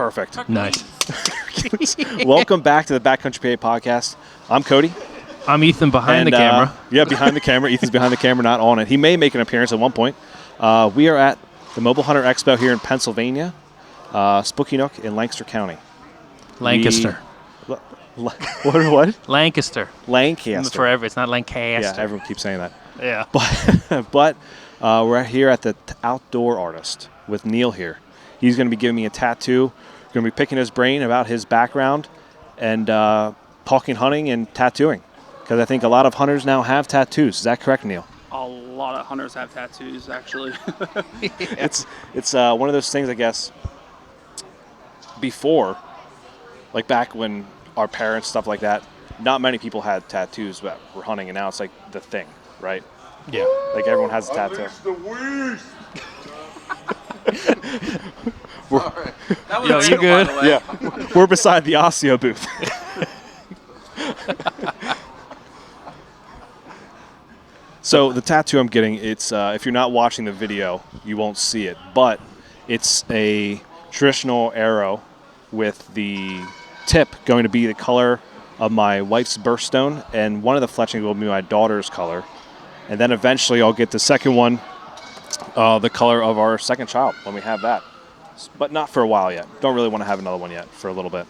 Perfect. Nice. Welcome back to the Backcountry PA podcast. I'm Cody. I'm Ethan behind the camera. Yeah, behind the camera. Ethan's behind the camera, not on it. He may make an appearance at one point. We are at the Mobile Hunter Expo here in Pennsylvania, Spooky Nook in Lancaster County. Lancaster. What? Lancaster. Lancaster. Forever. It's not Lancaster. Yeah, everyone keeps saying that. Yeah. But we're here at the Outdoor Artist with Neil here. He's going to be giving me a tattoo. Going to be picking his brain about his background and talking hunting and tattooing. Because I think a lot of hunters now have tattoos. Is that correct, Neil? A lot of hunters have tattoos, actually. It's one of those things, I guess, before, like back when our parents, stuff like that, not many people had tattoos that were hunting, and now it's like the thing, right? Yeah. Like everyone has a tattoo. That was Yo, you good? by the way. Yeah, we're beside the Osteo booth. So the tattoo I'm getting, it's if you're not watching the video, you won't see it, but it's a traditional arrow with the tip going to be the color of my wife's birthstone, and one of the fletchings will be my daughter's color, and then eventually I'll get the second one, the color of our second child when we have that, but not for a while yet. Don't really want to have another one yet for a little bit.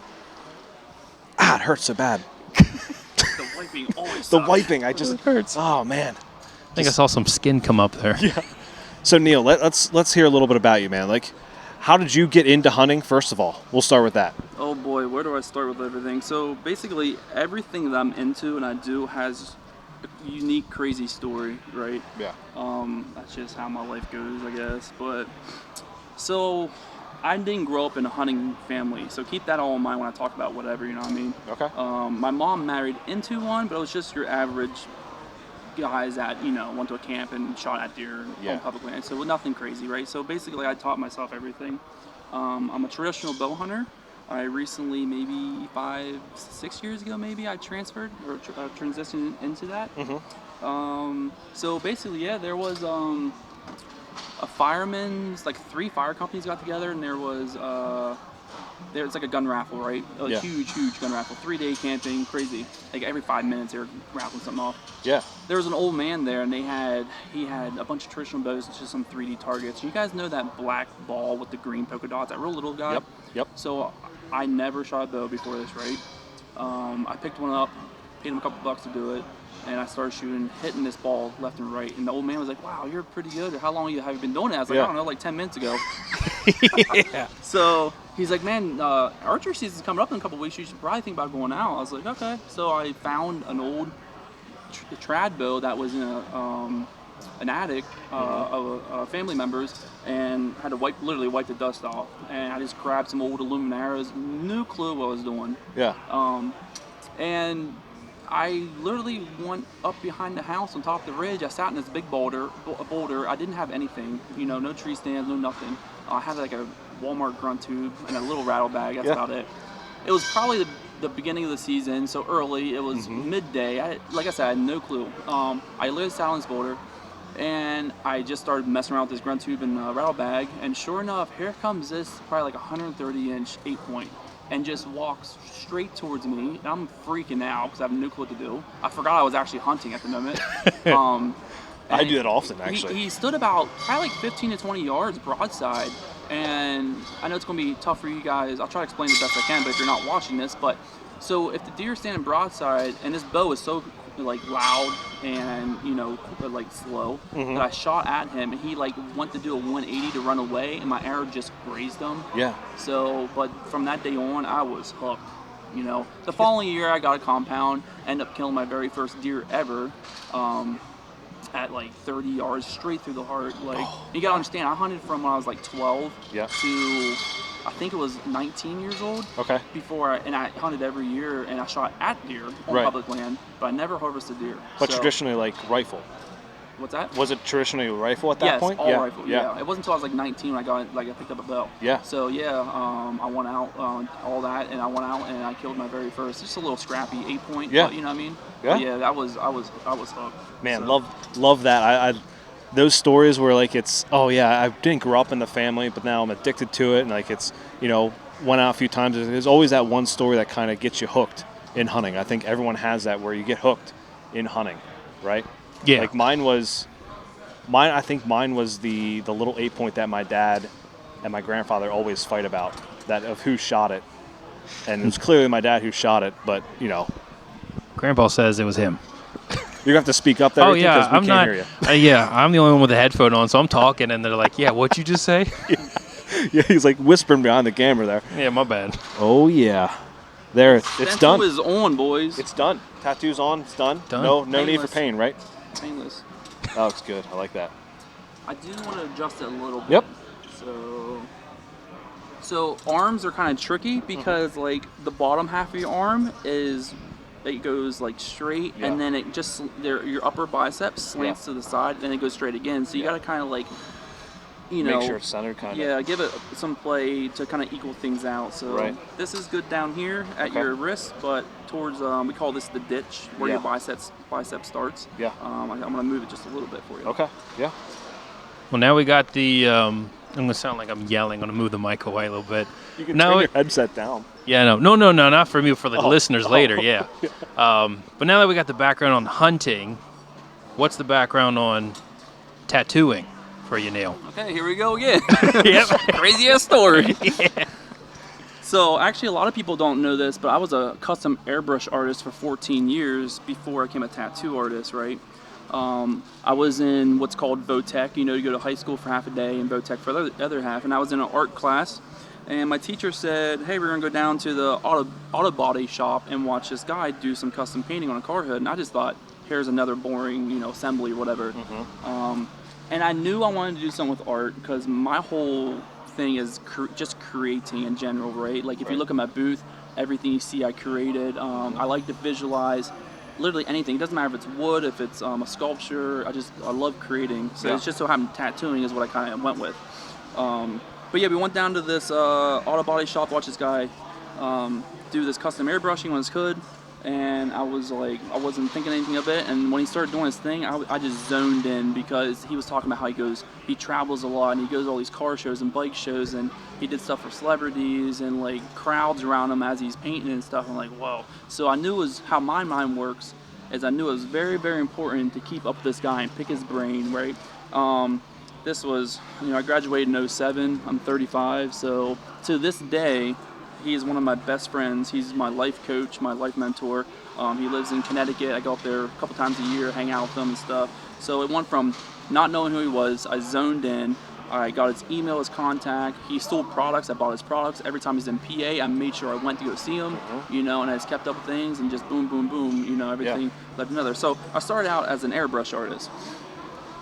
It hurts so bad. The wiping always The sucks. wiping, I just It hurts. Oh man. I think I saw some skin come up there. Yeah. So Neil, let's hear a little bit about you, man. Like, how did you get into hunting? First of all, we'll start with that. Oh boy, where do I start with everything? So basically, everything that I'm into and I do has a unique, crazy story, right? Yeah. That's just how my life goes, I guess. But so I didn't grow up in a hunting family, so keep that all in mind when I talk about whatever, you know what I mean? Okay. My mom married into one, but it was just your average guys that, went to a camp and shot at deer on public land. So nothing crazy, right? So basically I taught myself everything. I'm a traditional bow hunter. I recently, maybe 5-6 years ago, I transferred or transitioned into that. Mm-hmm. So basically, yeah, there was a fireman's, like 3 fire companies got together, and there was there's like a gun raffle, right? A huge gun raffle, 3-day camping, crazy. Like every 5 minutes they were raffling something off. Yeah. There was an old man there, and he had a bunch of traditional bows and just some 3D targets. You guys know that black ball with the green polka dots, that real little guy? Yep. So I never shot a bow before this, right? I picked one up, paid him a couple bucks to do it, and I started hitting this ball left and right. And the old man was like, "Wow, you're pretty good. How long have you been doing it?" I was like, "I don't know, like 10 minutes ago." Yeah. So he's like, "Man, archery season's coming up in a couple weeks. You should probably think about going out." I was like, "Okay." So I found an old trad bow that was in an attic of a family members, and had to literally wipe the dust off. And I just grabbed some old aluminum arrows, no clue what I was doing. Yeah. And I literally went up behind the house on top of the ridge. I sat in this big boulder. I didn't have anything, no tree stands, no nothing. I had like a Walmart grunt tube and a little rattle bag. That's about it. It was probably the beginning of the season, so early. It was midday. Like I said, I had no clue. I literally sat on this boulder, and I just started messing around with this grunt tube and rattle bag. And sure enough, here comes this probably like 130-inch 8-point. And just walks straight towards me. And I'm freaking out because I have no clue what to do. I forgot I was actually hunting at the moment. I do that often, actually. He stood about probably like 15 to 20 yards broadside. And I know it's going to be tough for you guys. I'll try to explain the best I can, but if you're not watching this. But so if the deer is standing broadside, and this bow is so like loud and like slow, that I shot at him, and he like went to do a 180 to run away, and my arrow just grazed him. Yeah. So, but from that day on, I was hooked. The following year, I got a compound, ended up killing my very first deer ever, at like 30 yards straight through the heart. Like, you gotta understand, I hunted from when I was like 12 to I think it was 19 years old. Okay. And I hunted every year, and I shot at deer on public land, but I never harvested deer. But traditionally, like rifle. What's that? Was it traditionally a rifle at that point? Yes, all rifle. Yeah. It wasn't until I was like 19 when I picked up a bow. Yeah. So I went out all that, and I went out and I killed my very first, just a little scrappy 8-point. Yeah. But, you know what I mean? Yeah. But yeah, I was hooked. Man, so. love that. those stories where like it's, oh yeah, I didn't grow up in the family, but now I'm addicted to it, and like it's, went out a few times. There's always that one story that kind of gets you hooked in hunting. I think everyone has that where you get hooked in hunting, right? Yeah. Like I think mine was the little 8-point that my dad and my grandfather always fight about, that of who shot it. And it was clearly my dad who shot it, but Grandpa says it was him. you're gonna have to speak up there. Oh Ethan, yeah, 'cause we I'm can't not. hear you. Yeah, I'm the only one with the headphone on, so I'm talking, and they're like, "Yeah, what'd you just say?" Yeah, he's like whispering behind the camera there. Yeah, my bad. Oh yeah, there it's Tattoo done. is on, boys. It's done. Tattoo's on. It's done. Done. No need for Painless. pain, right? Painless. That looks good. I like that. I do want to adjust it a little bit. Yep. So arms are kind of tricky because like the bottom half of your arm it goes like straight, Yeah. and then it just your upper bicep slants to the side, and it goes straight again. So you got to kind of like, Make sure it's centered, kind of. yeah, give it some play to kind of equal things out. So Right. this is good down here at Okay. your wrist, but towards we call this the ditch where Yeah. your bicep starts. Yeah. I'm gonna move it just a little bit for you. Okay. Yeah. Well, now we got the. I'm gonna sound like I'm yelling. I'm gonna move the mic away a little bit. You can No, turn it- your headset down. Yeah, no, not for me, for the listeners Oh. later. Yeah. But now that we got the background on hunting, what's the background on tattooing for you, Neil? Okay, here we go again. Yep. Crazy ass story. So actually, a lot of people don't know this, but I was a custom airbrush artist for 14 years before I became a tattoo artist, right? I was in what's called VOTech. You go to high school for half a day and VOTech for the other half. And I was in an art class, and my teacher said, hey, we're going to go down to the auto body shop and watch this guy do some custom painting on a car hood. And I just thought, here's another boring, assembly or whatever. And I knew I wanted to do something with art because my whole thing is just creating in general, right? Like if you look at my booth, everything you see I created. I like to visualize literally anything. It doesn't matter if it's wood, if it's a sculpture. I love creating. So it's just so happened tattooing is what I kind of went with. But yeah, we went down to this auto body shop, watch this guy do this custom airbrushing on his hood, and I was like, I wasn't thinking anything of it. And when he started doing his thing, I just zoned in because he was talking about how he travels a lot and he goes to all these car shows and bike shows, and he did stuff for celebrities and like crowds around him as he's painting and stuff. I'm like, whoa. So I knew how my mind works, is I knew it was very, very important to keep up with this guy and pick his brain, right? This was, I graduated in 07, I'm 35, so to this day, he is one of my best friends. He's my life coach, my life mentor. He lives in Connecticut. I go up there a couple times a year, hang out with him and stuff. So it went from not knowing who he was, I zoned in, I got his email, his contact. He sold products, I bought his products. Every time he's in PA, I made sure I went to go see him, and I just kept up with things and just boom, boom, boom, everything led to another. So I started out as an airbrush artist.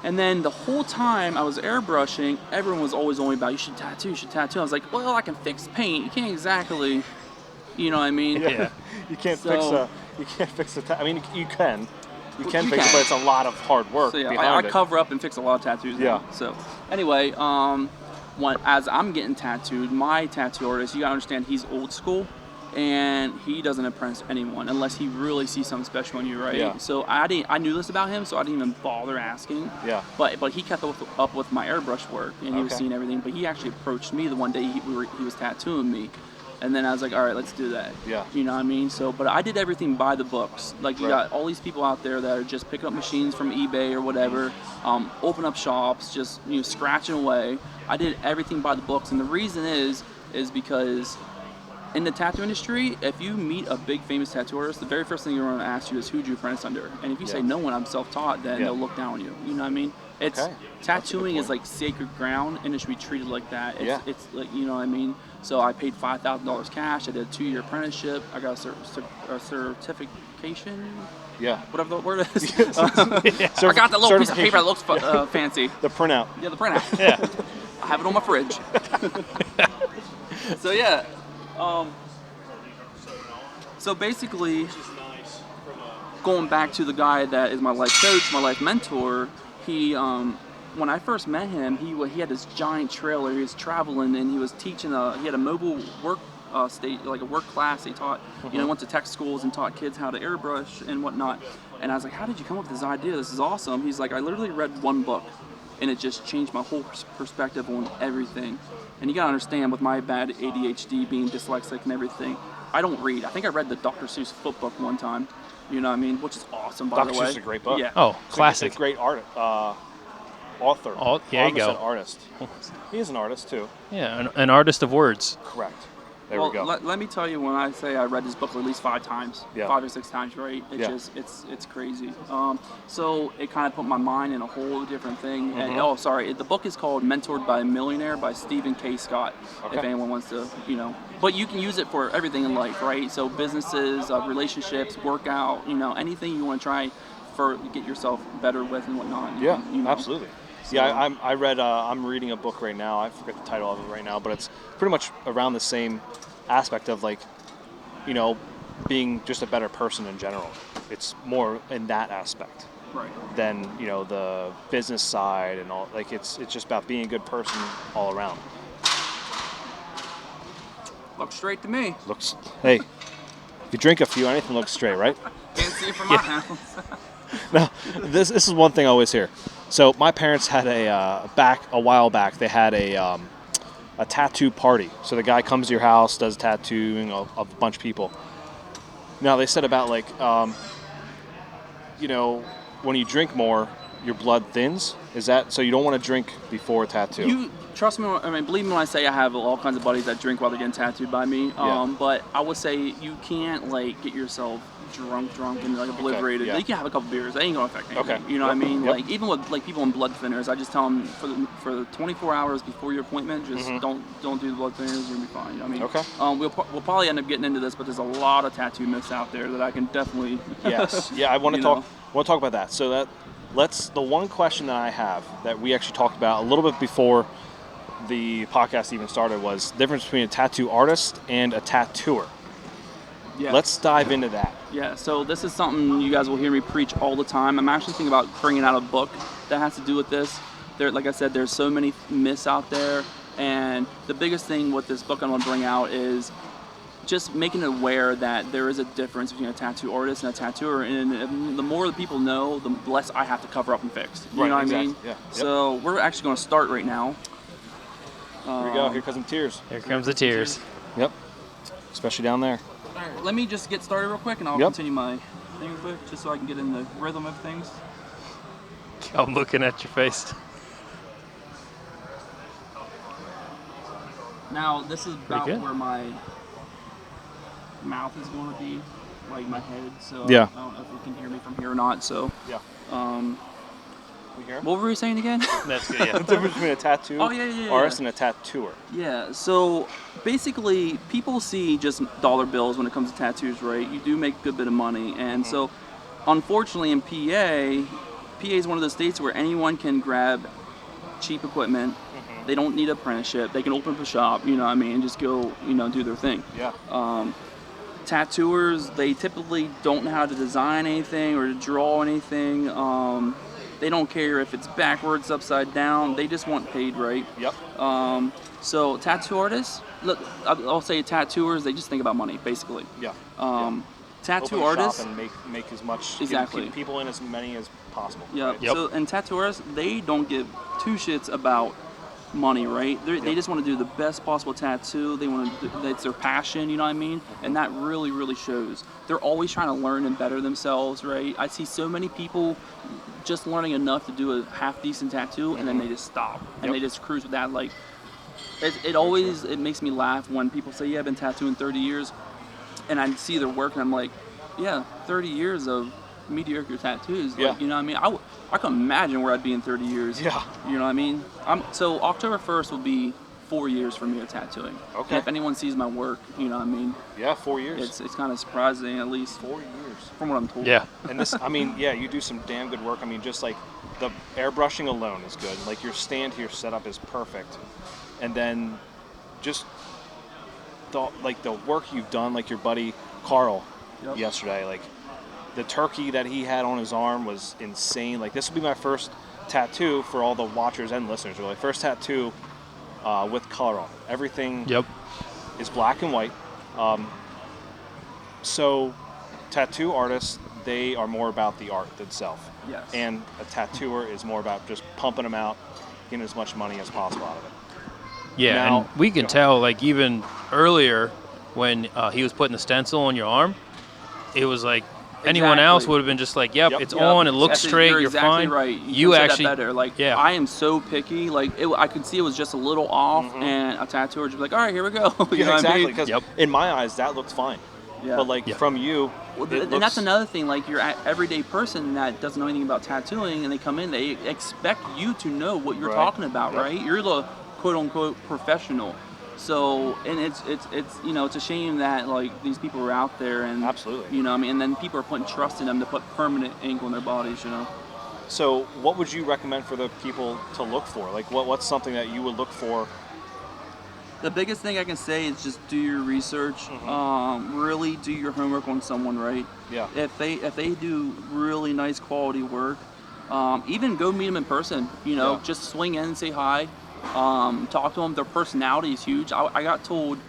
And then the whole time I was airbrushing, everyone was always on me about, you should tattoo. I was like, well, I can fix paint. You can't exactly, you know what I mean? Yeah. You can't So- fix the. I mean, you can. You can You fix it, can. but it's a lot of hard work So yeah, behind I it. cover up and fix a lot of tattoos now. Yeah. So anyway, as I'm getting tattooed, my tattoo artist, you gotta understand, he's old school, and he doesn't impress anyone unless he really sees something special in you, right? Yeah. So I knew this about him, so I didn't even bother asking. Yeah. But he kept up with my airbrush work, and he was Okay. seeing everything. But he actually approached me the one day he was tattooing me, and then I was like, all right, let's do that. Yeah. You know what I mean? So, but I did everything by the books. Like you Right. got all these people out there that are just picking up machines from eBay or whatever, open up shops, just scratching away. I did everything by the books, and the reason is because in the tattoo industry, if you meet a big famous tattoo artist, the very first thing you're going to ask you is, who'd you apprentice under? And if you say no one, I'm self-taught, then they'll look down on you. You know what I mean? It's Okay. tattooing is like sacred ground, and it should be treated like that. It's like, you know what I mean? So I paid $5,000 cash. I did a 2-year apprenticeship. I got a certification. Yeah. Whatever the word is. So I got the little piece of paper that looks fancy. The printout. Yeah, the printout. Yeah. I have it on my fridge. So yeah. So basically, going back to the guy that is my life coach, my life mentor, he when I first met him, he had this giant trailer. He was traveling and he was teaching. He had a mobile work like a work class. He taught, went to tech schools and taught kids how to airbrush and whatnot. And I was like, how did you come up with this idea? This is awesome. He's like, I literally read one book. and it just changed my whole perspective on everything. And you gotta understand, with my bad ADHD, being dyslexic and everything, I don't read. I think I read the Dr. Seuss flip book one time. You know what I mean? Which is awesome, by Dr. the way. Seuss is a great book. Yeah. Oh, classic. It's a great author. Oh, there you go. An artist. He is an artist too. Yeah, an artist of words. Correct. There Well, we go. let me tell you, when I say I read this book at least 5 times, Yeah. 5 or 6 times, right? It's Yeah. just it's crazy. So it kind of put my mind in a whole different thing. And, the book is called Mentored by a Millionaire by Stephen K. Scott. Okay. If anyone wants to, but you can use it for everything in life, right? So businesses, relationships, workout, anything you want to try for get yourself better with and whatnot. Yeah, you know. absolutely. So- Yeah, I read. I'm reading a book right now. I forget the title of it right now, but it's pretty much around the same aspect of being just a better person in general. It's more in that aspect Right. than the business side and all. Like it's just about being a good person all around. Looks straight to me. Hey, if you drink a few, anything looks straight, right? Can't see it from my house. No, this is one thing I always hear. So my parents had a while back. They had a tattoo party. So the guy comes to your house, does tattooing of a bunch of people. Now they said about when you drink more, your blood thins. Is that so? You don't want to drink before a tattoo. You trust me. Believe me when I say I have all kinds of buddies that drink while they're getting tattooed by me. Yeah. But I would say you can't get yourself drunk and obliterated. yeah. You can have a couple beers. That ain't gonna affect anything. Okay. You know what I mean? Yep. Even with people on blood thinners, I just tell them for the 24 hours before your appointment, just don't do the blood thinners. You're gonna be fine. You know what I mean? Okay. We'll probably end up getting into this, but there's a lot of tattoo myths out there that I can definitely. Yes. Yeah. I want to talk about that. So the one question that I have that we actually talked about a little bit before the podcast even started was the difference between a tattoo artist and a tattooer. Yeah. Let's dive into that. Yeah, so this is something you guys will hear me preach all the time. I'm actually thinking about bringing out a book that has to do with this. Like I said, there's so many myths out there, and the biggest thing with this book I'm going to bring out is just making it aware that there is a difference between a tattoo artist and a tattooer, and the more the people know, the less I have to cover up and fix. You know what I mean? Yeah. Yep. So we're actually going to start right now. Here we go. Here comes some tears. Here comes the tears. Yep. Especially down there. All right, let me just get started real quick, and I'll continue my thing real quick, just so I can get in the rhythm of things. I'm looking at your face. Now, this is about good. where my mouth is going to be, like my head. So Yeah. I don't know if you can hear me from here or not. So, Yeah. We hear him? what were we saying again? That's good. Yeah. The difference between a tattoo yeah. artist and a tattooer. Yeah. So basically, people see just dollar bills when it comes to tattoos, right? You do make a good bit of money, and so unfortunately, in PA is one of those states where anyone can grab cheap equipment. They don't need apprenticeship. They can open up a shop, you know what I mean, and just go, do their thing. Yeah. Tattooers, they typically don't know how to design anything or to draw anything. They don't care if it's backwards, upside down. They just want paid, right? Yep. So tattoo artists, look, I'll say tattooers, they just think about money, basically. Yeah. Tattoo Open a artists, shop and make as much. Exactly. Keep people in as many as possible. yeah. Right? Yep. So and tattooers, they don't give two shits about money, right? They just want to do the best possible tattoo. They want to. It's their passion, you know what I mean? And that really, really shows. They're always trying to learn and better themselves, right? I see so many people just learning enough to do a half decent tattoo, and then they just stop and they just cruise with that. Like, it always makes me laugh when people say, "Yeah, I've been tattooing 30 years," and I see their work, and I'm like, "Yeah, 30 years of mediocre tattoos." Yeah. Like, you know what I mean? I can imagine where I'd be in 30 years. Yeah. You know what I mean? So October 1st will be 4 years for me of tattooing. Okay. And if anyone sees my work, you know what I mean? Yeah, 4 years. It's kind of surprising, at least 4 years. from what I'm told. Yeah. And this, I mean, yeah, you do some damn good work. I mean, just like the airbrushing alone is good. Like your stand here setup is perfect. And then just the work you've done, like your buddy Carl yesterday, like the turkey that he had on his arm was insane. Like this will be my first tattoo for all the watchers and listeners, really. First tattoo with color on it. Everything is black and white. So tattoo artists, they are more about the art itself. Yes. And a tattooer is more about just pumping them out, getting as much money as possible out of it. Yeah, Now, and we can tell, like, even earlier when he was putting the stencil on your arm, it was like anyone else Exactly. would have been just like, yep, Yep. it's on, it looks straight, You're you're exactly fine. right. You said actually, that better. Like, yeah. I am so picky. Like, I could see it was just a little off, and a tattooer would just be like, all right, here we go. You know what I exactly, mean? because Yep. in my eyes, that looks fine. Yeah. But, like, from you, Well, it and looks, that's another thing. Like, your everyday person that doesn't know anything about tattooing, and they come in, they expect you to know what you're Right. talking about, Yep. right? You're the quote unquote professional. So, and it's you know, it's a shame that like these people are out there, and Absolutely. you know, what I mean, and then people are putting trust in them to put permanent ink on their bodies, you know. So what would you recommend for the people to look for? Like, what's something that you would look for? The biggest thing I can say is just do your research. Really do your homework on someone, right? Yeah. If they do really nice quality work, even go meet them in person. You know, Yeah. just swing in and say hi. Talk to them. Their personality is huge. I got told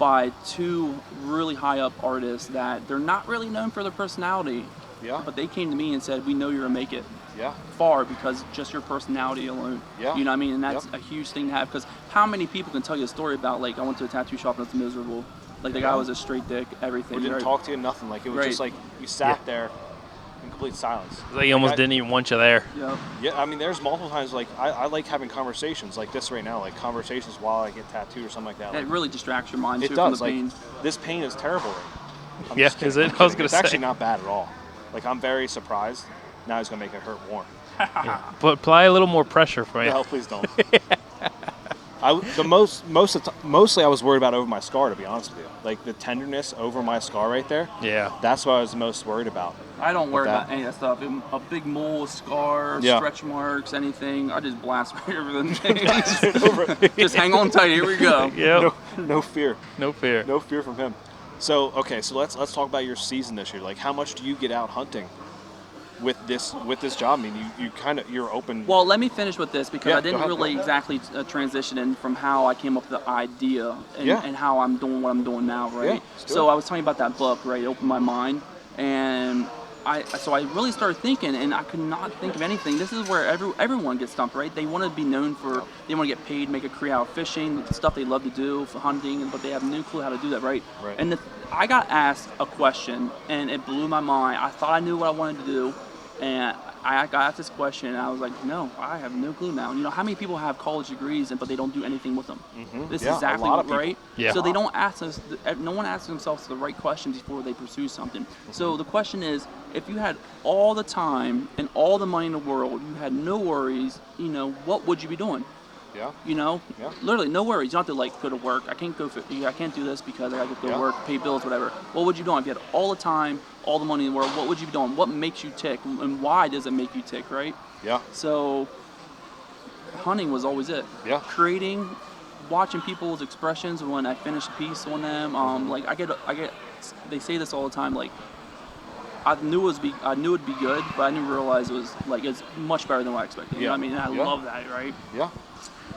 by two really high up artists that they're not really known for their personality. Yeah. But they came to me and said, "We know you're gonna make it Yeah. far because just your personality alone." Yeah. You know what I mean? And that's Yep. a huge thing to have, because how many people can tell you a story about, like, I went to a tattoo shop and it's miserable. Like, the guy Yeah. was a straight dick, everything. We didn't right? talk to you, nothing. Like, it was Right. just like you sat there in complete silence. They almost I- didn't even want you there. Yeah. Yeah, I mean, there's multiple times, like, I like having conversations like this right now, like conversations while I get tattooed or something like that. It Like, really distracts your mind, it too, does. from the Like, pain. this pain is terrible right now. I'm Yeah, just kidding, is it? I'm I was kidding. gonna It's say. actually not bad at all. Like, I'm very surprised. Now he's going to make it hurt more. But apply a little more pressure for you. No, please don't. Mostly I was worried about over my scar, to be honest with you. Like, the tenderness over my scar right there. Yeah. That's what I was the most worried about. I don't worry that. about any of that stuff. A big mole, a scar, Yeah. stretch marks, anything. I just blast right over them things. Just hang on tight. Here we go. Yep. No fear. No fear. No fear from him. So, okay, so let's talk about your season this year. Like, how much do you get out hunting with this job? I mean, you're open. Well, let me finish with this, because Yeah, I didn't go ahead. really exactly transition in from how I came up with the idea and, Yeah. and how I'm doing what I'm doing now, right? Yeah, let's do So it. I was telling you about that book, right? It opened my mind, and I really started thinking, and I could not think of anything. This is where everyone gets stumped, right? They want to be known for, they want to get paid, make a career out of fishing, the stuff they love to do, for hunting, but they have no clue how to do that, right? Right. And I got asked a question, and it blew my mind. I thought I knew what I wanted to do, and I got asked this question, and I was like, no, I have no clue now. You know, how many people have college degrees, but they don't do anything with them? This Yeah, is exactly a lot of people. right. Yeah. So they don't ask us. No one asks themselves the right questions before they pursue something. So the question is, if you had all the time and all the money in the world, you had no worries, you know, what would you be doing? Yeah. You know, Yeah. literally no worries. You don't have to like go to work. I can't do this because I got to go Yeah. to work, pay bills, whatever. What would you do if you had all the time, all the money in the world? What would you be doing? What makes you tick, and why does it make you tick, right? Yeah. So hunting was always it. Yeah. Creating, watching people's expressions when I finish a piece on them. Like I get. They say this all the time. Like I knew it'd be good, but I didn't realize it was like it's much better than what I expected. You know what I mean? And I Yeah. love that, right? Yeah.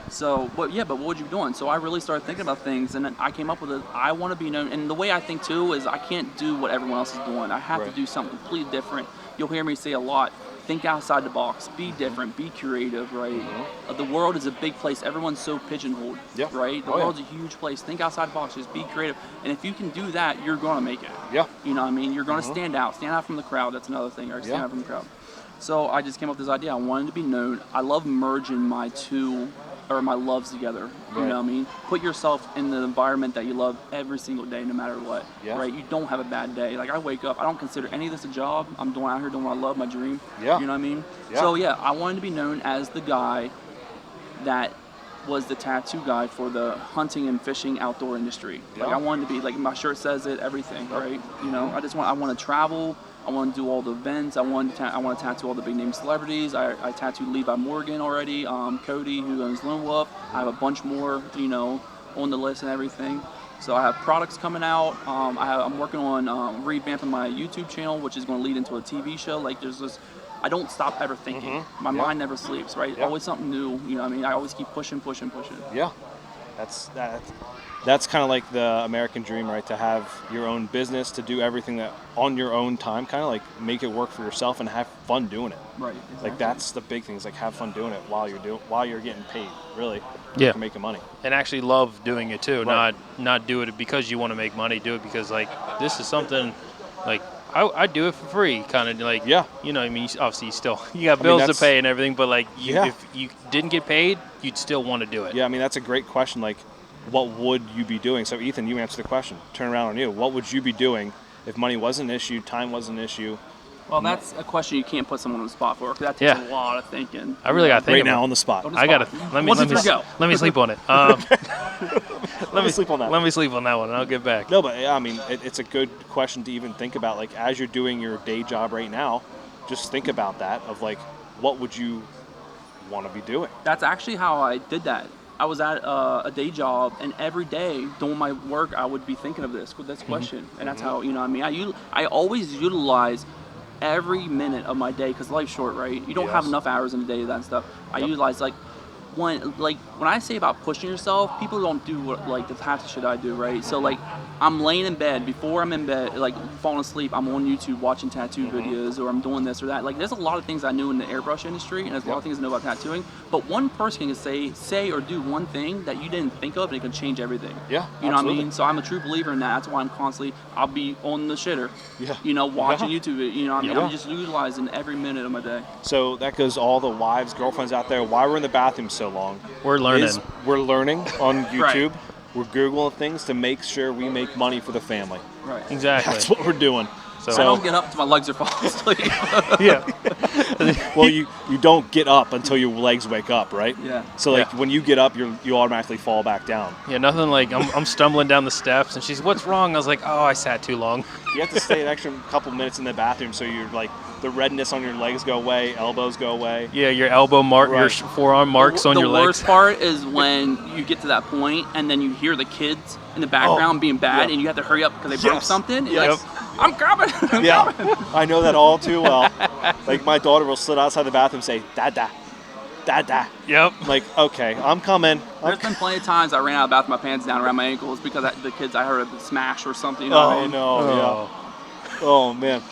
So, but what would you be doing? So I really started thinking about things, and then I came up with it. I want to be known, and the way I think too is I can't do what everyone else is doing. I have Right. to do something completely different. You'll hear me say a lot. Think outside the box. Be different. Be creative. Right. The world is a big place. Everyone's so pigeonholed. Yeah. Right. The Oh, yeah. world's a huge place. Think outside the box. Just be creative. And if you can do that, you're gonna make it. Yeah. You know what I mean? You're gonna stand out. Stand out from the crowd. That's another thing. Right. Stand Yeah. out from the crowd. So I just came up with this idea. I wanted to be known. I love merging my loves together. You Right. know what I mean? Put yourself in the environment that you love every single day, no matter what. Yeah. Right? You don't have a bad day. Like I wake up, I don't consider any of this a job. I'm doing out here doing what I love, my dream. Yeah. You know what I mean? Yeah. So yeah, I wanted to be known as the guy that was the tattoo guy for the hunting and fishing outdoor industry. Like Yeah. I wanted to be, like my shirt says it, everything, right? You know, I want to travel. I want to do all the events. I want to tattoo all the big name celebrities. I tattooed Levi Morgan already. Cody, who owns Lone Wolf. I have a bunch more, you know, on the list and everything. So I have products coming out. I'm working on revamping my YouTube channel, which is going to lead into a TV show. Like there's this. I don't stop ever thinking. My Yeah. mind never sleeps, right? Yeah. Always something new. You know what I mean? I always keep pushing. Yeah. That's kind of like the American dream, right? To have your own business, to do everything that on your own time, kind of like make it work for yourself and have fun doing it. Right. Exactly. Like that's the big thing. Is like have fun doing it while you're getting paid. Really. Yeah. You're making money. And actually love doing it too. Right. Not do it because you want to make money. Do it because like this is something like I do it for free, kind of like. Yeah. You know, I mean, obviously you got bills to pay and everything, but like if you didn't get paid, you'd still want to do it. Yeah, I mean that's a great question. Like, what would you be doing? So Ethan, you answer the question. Turn around on you. What would you be doing if money wasn't an issue, time wasn't an issue? Well, that's a question you can't put someone on the spot for. 'Cause that takes a lot of thinking. I really got to think right now on the spot. I got to let me sleep on it. Let me sleep on that. Let me sleep on that one, and I'll get back. No, but yeah, I mean it's a good question to even think about. Like as you're doing your day job right now, just think about that. Of like, what would you want to be doing? That's actually how I did that. I was at a day job, and every day doing my work, I would be thinking of this question, and that's how I mean. I always utilize every minute of my day because life's short, right? You don't have enough hours in a day of that stuff. I utilize when I say about pushing yourself, people don't do the half the shit I do, right? So like I'm laying in bed, before I'm in bed, like falling asleep, I'm on YouTube watching tattoo videos, or I'm doing this or that. Like there's a lot of things I knew in the airbrush industry, and there's a lot of things I know about tattooing. But one person can say or do one thing that you didn't think of, and it can change everything. Yeah, you know what I mean? So I'm a true believer in that. That's why I'll be on the shitter. Yeah. Watching YouTube. You know what I mean? I'm just utilizing every minute of my day. So that goes to all the wives, girlfriends out there. Why we're in the bathroom so long? We're learning. We're learning on YouTube. Right. We're Googling things to make sure we make money for the family. Right. Exactly. That's what we're doing. So I don't get up until my legs are falling asleep. Yeah. Well, you don't get up until your legs wake up, right? Yeah. So when you get up, you automatically fall back down. Yeah, nothing like I'm stumbling down the steps, and she's, "What's wrong?" I was like, "Oh, I sat too long." You have to stay an extra couple minutes in the bathroom so you're like the redness on your legs go away, elbows go away. Yeah, your elbow mark, your forearm marks on your legs. The worst part is when you get to that point and then you hear the kids in the background being bad, and you have to hurry up because they broke something. Yep. I'm coming. Yeah, I know that all too well. Like my daughter will sit outside the bathroom and say, "Dada, Dada." Yep. I'm like, okay, I'm coming. There's been plenty of times I ran out of the bathroom, my pants down around my ankles because the kids, I heard a smash or something. You know what I mean? Yeah. Oh man.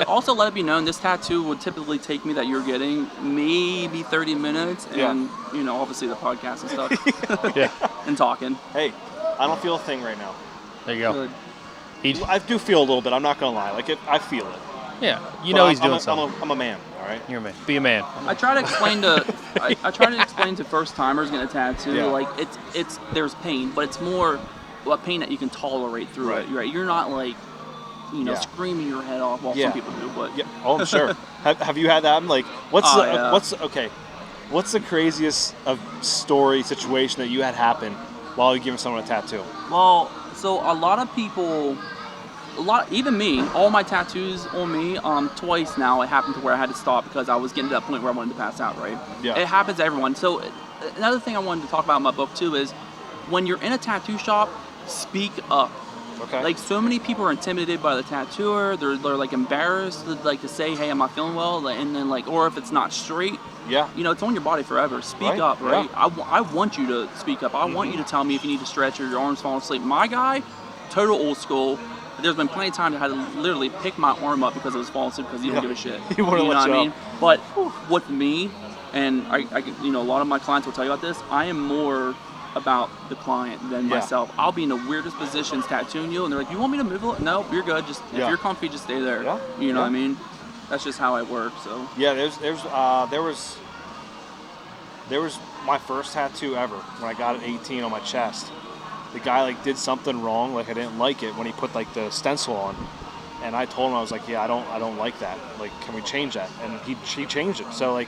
Also, let it be known, this tattoo would typically take me that you're getting maybe 30 minutes, and obviously the podcast and stuff, and talking. Hey, I don't feel a thing right now. There you go. I do feel a little bit. I'm not gonna lie. Like I feel it. Yeah, he's doing something. I'm a man. All right. You're a man. Be a man. I try to explain to first timers getting a tattoo. Like it's there's pain, but it's more a pain that you can tolerate through it. Right. You're not like screaming your head off. Well, some people do, but Oh, I'm sure. Have you had that? I'm like, what's the craziest story situation that you had happen while you're giving someone a tattoo? Well, so a lot of people, even me, all my tattoos on me, twice now it happened to where I had to stop because I was getting to that point where I wanted to pass out, right? Yeah. It happens to everyone. So another thing I wanted to talk about in my book too is when you're in a tattoo shop, speak up. Okay. Like so many people are intimidated by the tattooer. They're like embarrassed to say, hey, I'm not feeling well, and then or if it's not straight. Yeah. It's on your body forever. Speak up, right? Yeah. I want you to speak up. I want you to tell me if you need to stretch or your arm's falling asleep. My guy, total old school. There's been plenty of times I had to literally pick my arm up because it was falling asleep because he don't give a shit. You know what I mean? But with me, and I a lot of my clients will tell you about this, I am more about the client than myself. I'll be in the weirdest positions tattooing you, and they're like, "You want me to move? No, you're good. Just if you're comfy, just stay there." Yeah. You know what I mean? That's just how I work. So there was my first tattoo ever when I got at 18 on my chest. The guy did something wrong, I didn't like it when he put the stencil on, and I told him, I was like, "Yeah, I don't like that. Can we change that?" And he changed it. So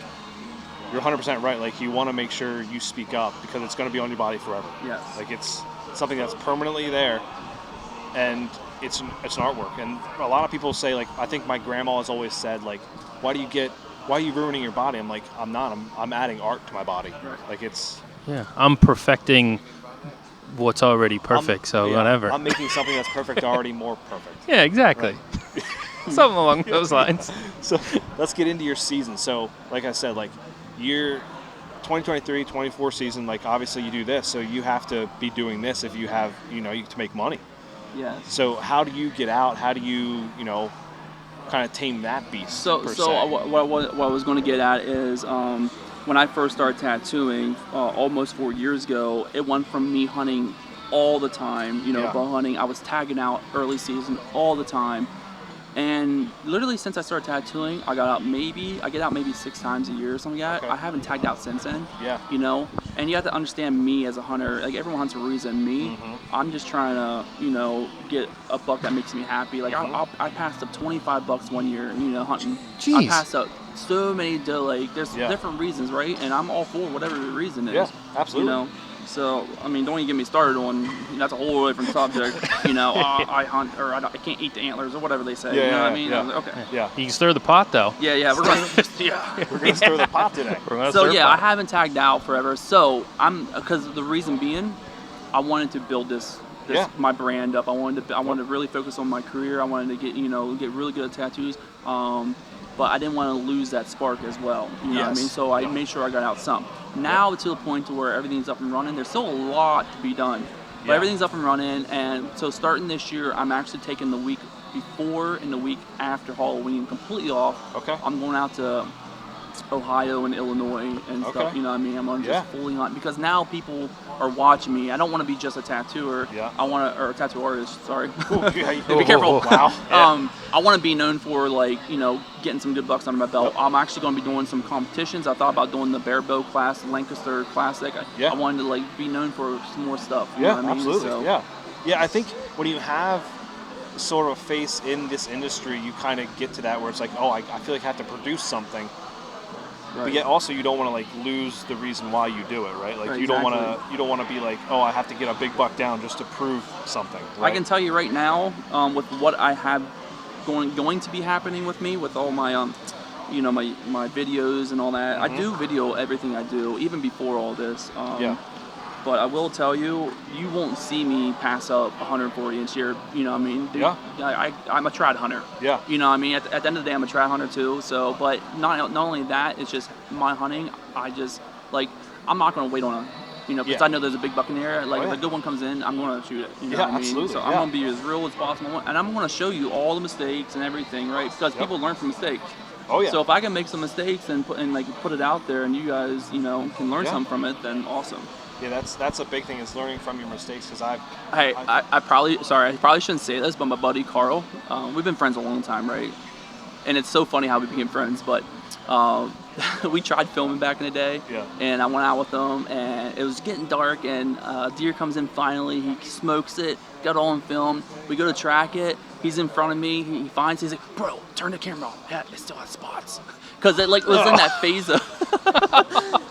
you're 100% right. You want to make sure you speak up because it's going to be on your body forever. Yes. It's something that's permanently there, and it's an artwork. And a lot of people say, I think my grandma has always said, why are you ruining your body? I'm like, I'm not. I'm adding art to my body. Right. Yeah. I'm perfecting what's already perfect. Whatever. I'm making something that's perfect already more perfect. Yeah, exactly. Right. Something along those lines. So let's get into your season. So, like I said, you're 2023, 24 season, like obviously you do this, so you have to be doing this if you have, to make money. Yes. So how do you get out? How do you, kind of tame that beast? So what I was going to get at is when I first started tattooing almost 4 years ago, it went from me hunting all the time, bow hunting. I was tagging out early season all the time. And literally since I started tattooing, I get out maybe 6 times a year or something like that. Okay. I haven't tagged out since then. Yeah. And you have to understand me as a hunter. Like everyone hunts for a reason. Me, I'm just trying to, get a buck that makes me happy. Like I passed up $25 one year, hunting. Jeez. I passed up so many there's different reasons, right? And I'm all for whatever the reason is. Yeah, absolutely. So, I mean, don't even get me started on, that's a whole different subject, I hunt, or I can't eat the antlers, or whatever they say, you know what I mean? Yeah. Okay. Yeah. You can stir the pot, though. Yeah, we're going to, We're going to stir the pot today. So, I haven't tagged out forever, so because the reason being, I wanted to build this my brand up. I wanted to really focus on my career. I wanted to get really good at tattoos. But I didn't want to lose that spark as well. You know what I mean? So I made sure I got out some. Now to the point to where everything's up and running. There's still a lot to be done, but everything's up and running. And so starting this year, I'm actually taking the week before and the week after Halloween completely off. Okay. I'm going out to Ohio and Illinois and stuff. You know what I mean? I'm going to just fully hunt because now people are watching me. I don't want to be just a tattooer. Yeah. Or a tattoo artist. Sorry. Be careful. Wow. I want to be known for getting some good bucks under my belt. I'm actually going to be doing some competitions. I thought about doing the Bear Bow class, Lancaster Classic. I wanted to be known for some more stuff. You know what I mean? Absolutely. So, yeah. I think when you have sort of a face in this industry, you kind of get to that where it's like, oh, I feel like I have to produce something. Right. But yet also you don't want to lose the reason why you do it, right? You don't want to be like, oh, I have to get a big buck down just to prove something. Right? I can tell you right now, with what I have going to be happening with me, with all my my videos and all that. I do video everything I do, even before all this. But I will tell you, you won't see me pass up 140-inch deer. You know what I mean? Dude, I'm a trad hunter. Yeah. You know what I mean? At the end of the day, I'm a trad hunter too. So, but not only that, it's just my hunting. I just I'm not going to wait on because I know there's a big buck in the air. If a good one comes in, I'm going to shoot it. You know what I mean? Absolutely. So I'm going to be as real as possible, and I'm going to show you all the mistakes and everything, right? Because people learn from mistakes. Oh yeah. So if I can make some mistakes and put it out there, and you guys can learn something from it, then awesome. Yeah, that's a big thing is learning from your mistakes because I probably shouldn't say this, but my buddy Carl, we've been friends a long time, right? And it's so funny how we became friends, but we tried filming back in the day, and I went out with him, and it was getting dark, and deer comes in finally, he smokes it, got all on film, we go to track it, he's in front of me, he finds, he's like, bro, turn the camera on, yeah, it still has spots. Because it was in that phase of,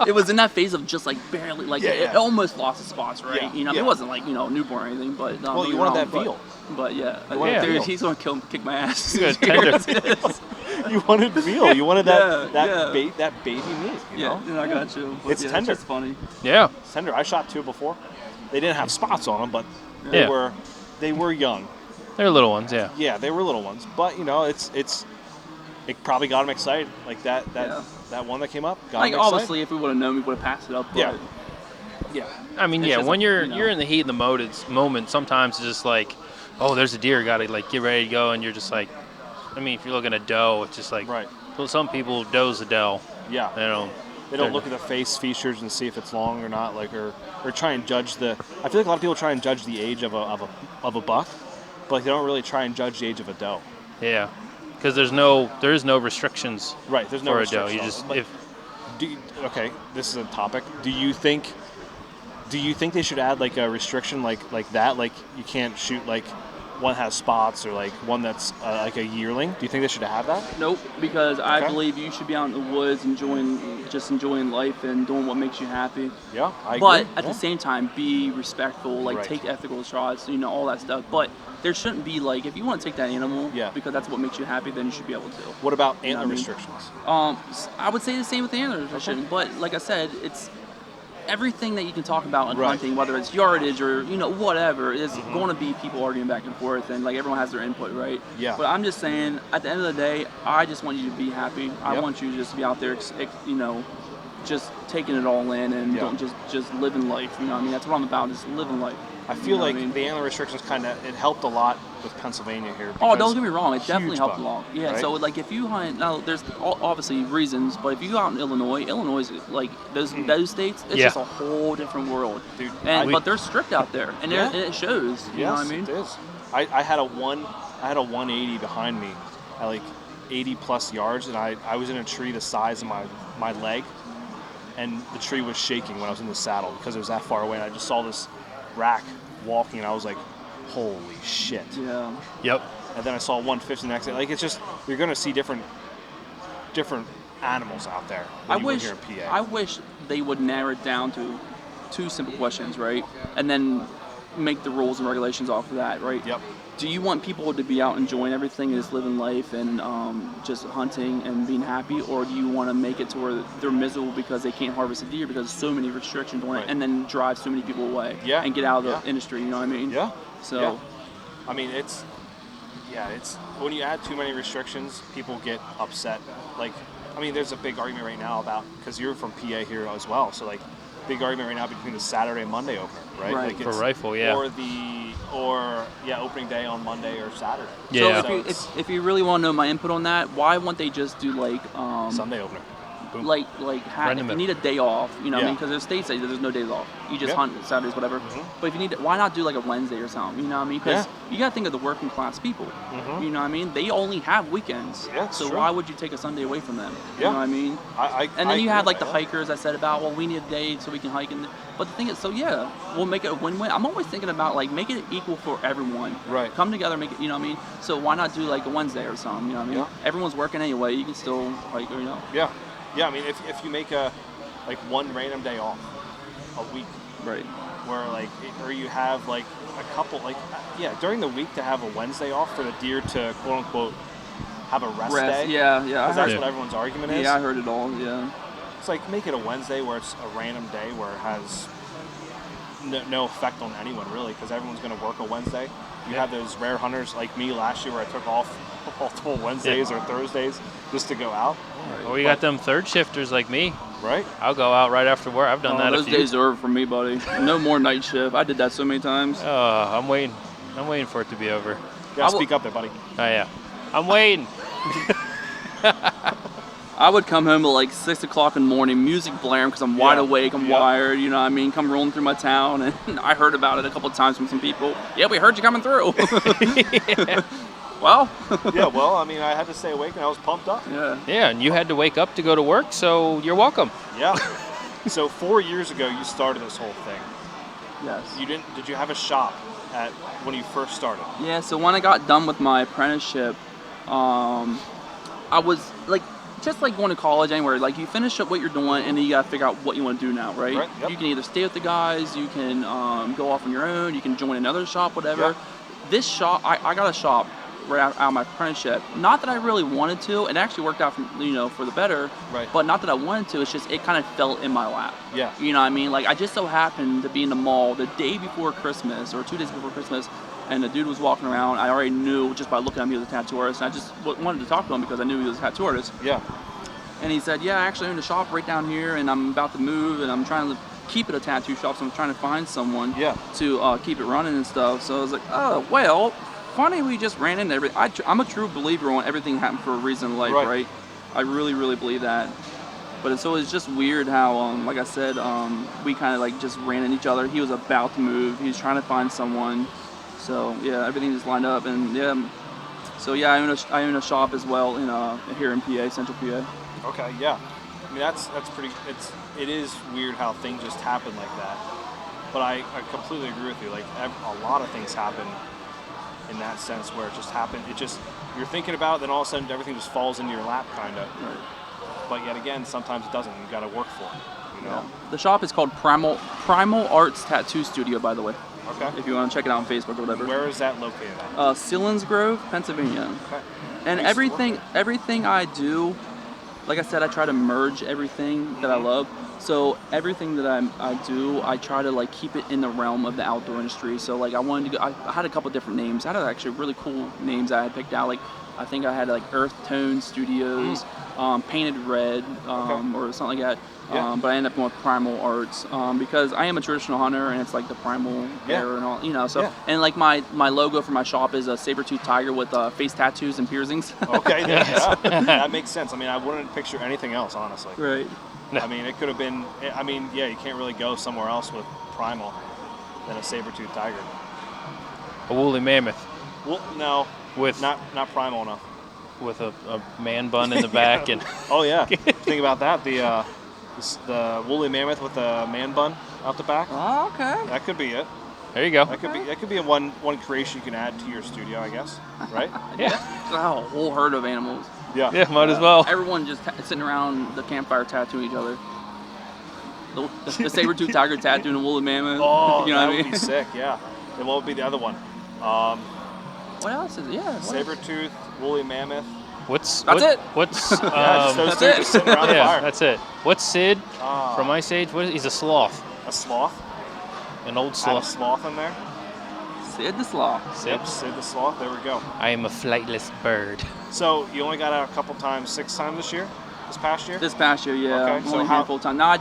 it was in that phase of just barely, it almost lost its spots, right? Yeah. It wasn't newborn or anything, but you wanted that veal. But dude, he's gonna kick my ass. You wanted veal. You wanted that baby meat. You know? Yeah, I got you. But it's tender. It's funny. Yeah, it's tender. I shot 2 before. They didn't have spots on them, but they were young. They're little ones. Yeah. Yeah, they were little ones, but it probably got them excited. That one that came up got them excited. Obviously, if we would have known, we would have passed it up. But yeah. I mean, when you're in the heat of the moment, sometimes it's just like, oh, there's a deer, got to get ready to go, and you're just like, I mean, if you're looking at doe, it's just like, right. Well, some people, doe's a doe. Yeah. They don't look at the face features and see if it's long or not, or try and judge the. I feel like a lot of people try and judge the age of a buck, but they don't really try and judge the age of a doe. Yeah. Because there is no restrictions. Right, there's no for restrictions. A doe. You just okay, this is a topic. Do you think they should add a restriction like that? You can't shoot one has spots or one that's a yearling. Do you think they should have that? Nope, because I believe you should be out in the woods enjoying life and doing what makes you happy. Yeah, I agree. But at the same time, be respectful, take ethical shots, all that stuff. But there shouldn't be if you want to take that animal, because that's what makes you happy, then you should be able to. What about antler restrictions? I would say the same with the antler restriction, but like I said, it's everything that you can talk about in hunting, whether it's yardage or whatever, is going to be people arguing back and forth, and everyone has their input, right? Yeah. But I'm just saying, at the end of the day, I just want you to be happy. I want you to just be out there, just taking it all in and don't just living life. You know what I mean? That's what I'm about, just living life. I feel like the antler restrictions it helped a lot with Pennsylvania here. Oh, don't get me wrong, it definitely helped buck, a lot. Yeah, right? so like if you hunt, now there's obviously reasons, but if you go out in Illinois is like those states, it's just a whole different world. Dude, but they're strict out there, and it shows. You know what I mean? It is. I had a 180 behind me at like 80 plus yards, and I was in a tree the size of my leg, and the tree was shaking when I was in the saddle because it was that far away, and I just saw this rack walking, and I was like, holy shit. Yeah. Yep. And then I saw 150 the next day. Like, it's just, you're going to see different animals out there than you would here in PA. I wish they would narrow it down to 2 simple questions, right? And then make the rules and regulations off of that, right? Yep. Do you want people to be out enjoying everything and just living life and just hunting and being happy, or do you want to make it to where they're miserable because they can't harvest a deer because there's so many restrictions on it, and then drive so many people away and get out of the industry? You know what I mean? Yeah. So, I mean, it's when you add too many restrictions, people get upset. Like, I mean, there's a big argument right now about, because you're from PA here as well, so like, big argument right now between the Saturday and Monday opener, right? Right. Like For rifle, yeah. Or opening day on Monday or Saturday. Yeah. So if you really want to know my input on that, why won't they just do like Sunday opener? Boom. Like if you need a day off, you know what I mean? Because there's states that there's no days off. You just hunt Saturdays, whatever. But if you need, why not do like a Wednesday or something? You know what I mean? Because you got to think of the working class people. You know what I mean? They only have weekends. Yeah, so true. why would you take a Sunday away from them? You know what I mean? And then you have like the hikers I said about, well, we need a day so we can hike. But the thing is, we'll make it a win-win. I'm always thinking about like making it equal for everyone. Right. Come together, make it. You know what I mean? So why not do like a Wednesday or something? You know what I mean? Everyone's working anyway. You can still hike, you know. Yeah. Yeah, I mean, if you make one random day off a week, right, where or you have like a couple, during the week to have a Wednesday off for the deer to quote unquote have a rest day. Yeah. Because that's what everyone's argument is. Yeah, I heard it all. Yeah. It's like, make it a Wednesday where it's a random day where it has no effect on anyone really, because everyone's going to work a Wednesday. You have those rare hunters like me last year where I took off multiple Wednesdays or Thursdays just to go out. Or you got them third shifters like me. Right. I'll go out right after work. I've done that those days are over for me, buddy. No more night shift. I did that so many times. I'm waiting. I'm waiting for it to be over. You gotta speak up there, buddy. Oh, yeah. I'm waiting. I would come home at like 6 o'clock in the morning, music blaring because I'm wide awake, I'm wired, you know what I mean? Come rolling through my town, and I heard about it a couple of times from some people. Yeah, we heard you coming through. Well. Yeah, well, I mean, I had to stay awake and I was pumped up. Yeah. Yeah, and you had to wake up to go to work, so you're welcome. Yeah. So 4 years ago, you started this whole thing. Yes. Did you have a shop when you first started? Yeah, so when I got done with my apprenticeship, I was like, just like going to college anywhere, like you finish up what you're doing and then you gotta figure out what you want to do now, right? Yep. You can either stay with the guys, you can go off on your own, you can join another shop, whatever. Yep. This shop, I got a shop right out of my apprenticeship. Not that I really wanted to, it actually worked out for the better. Right. But not that I wanted to, it's just it kind of fell in my lap. Yeah. You know what I mean? Like I just so happened to be in the mall the day before Christmas or 2 days before Christmas, and the dude was walking around. I already knew just by looking at him he was a tattoo artist, and I just wanted to talk to him because I knew he was a tattoo artist. Yeah. And he said, yeah, I actually own a shop right down here, and I'm about to move, and I'm trying to keep it a tattoo shop, so I'm trying to find someone to keep it running and stuff. So I was like, oh, well, funny we just ran into everything. I'm a true believer on everything happened for a reason in life, right? I really, really believe that. But so it's just weird how, like I said, we kind of like just ran into each other. He was about to move. He was trying to find someone. So yeah, everything just lined up, and yeah. So yeah, I own a shop as well here in PA, Central PA. Okay, yeah. I mean that's pretty. It is weird how things just happen like that. But I completely agree with you. Like a lot of things happen in that sense where it just happened. It just you're thinking about it, then all of a sudden everything just falls into your lap, kind of. Right. But yet again, sometimes it doesn't. You got to work for it. You know. Yeah. The shop is called Primal Arts Tattoo Studio, by the way. Okay. If you want to check it out on Facebook or whatever. Where is that located at? Selinsgrove, Pennsylvania. Okay. And everything I do, like I said, I try to merge everything that I love. So everything that I do, I try to like keep it in the realm of the outdoor industry. So like I wanted to go, I had a couple different names. I had actually really cool names I had picked out. Like I think I had like Earth Tone Studios, Painted Red, or something like that. But I ended up going with Primal Arts because I am a traditional hunter and it's like the primal era and all, you know. So and like my logo for my shop is a saber-toothed tiger with face tattoos and piercings. Okay, yeah. That makes sense. I mean, I wouldn't picture anything else, honestly. Right. I mean, it could have been. I mean, yeah, you can't really go somewhere else with primal than a saber-toothed tiger. A woolly mammoth. Well, no, with not primal enough. With a man bun in the back and. Oh yeah, think about that. The woolly mammoth with a man bun out the back. Oh, okay. That could be it. There you go. That could be a one creation you can add to your studio, I guess. Right? Yeah. Oh, a whole herd of animals. Yeah. Yeah, might as well. Everyone just sitting around the campfire tattooing each other. The saber-toothed tiger tattooing a woolly mammoth. Oh, you know that what I would mean? be sick. Yeah. And what would be the other one? What else is it? Yeah. Saber-tooth, woolly mammoth. That's it. What's Yeah, just those that's two it. just sitting around the yeah, fire. that's it. What's Sid from Ice Age? He's a sloth. A sloth. An old Add a sloth. sloth in there. Sid the Sloth. Sid. Yep, Sid the sloth. There we go. I am a flightless bird. So you only got out a couple times, 6 times this past year? This past year, yeah. Okay, Only so a handful of times. Now I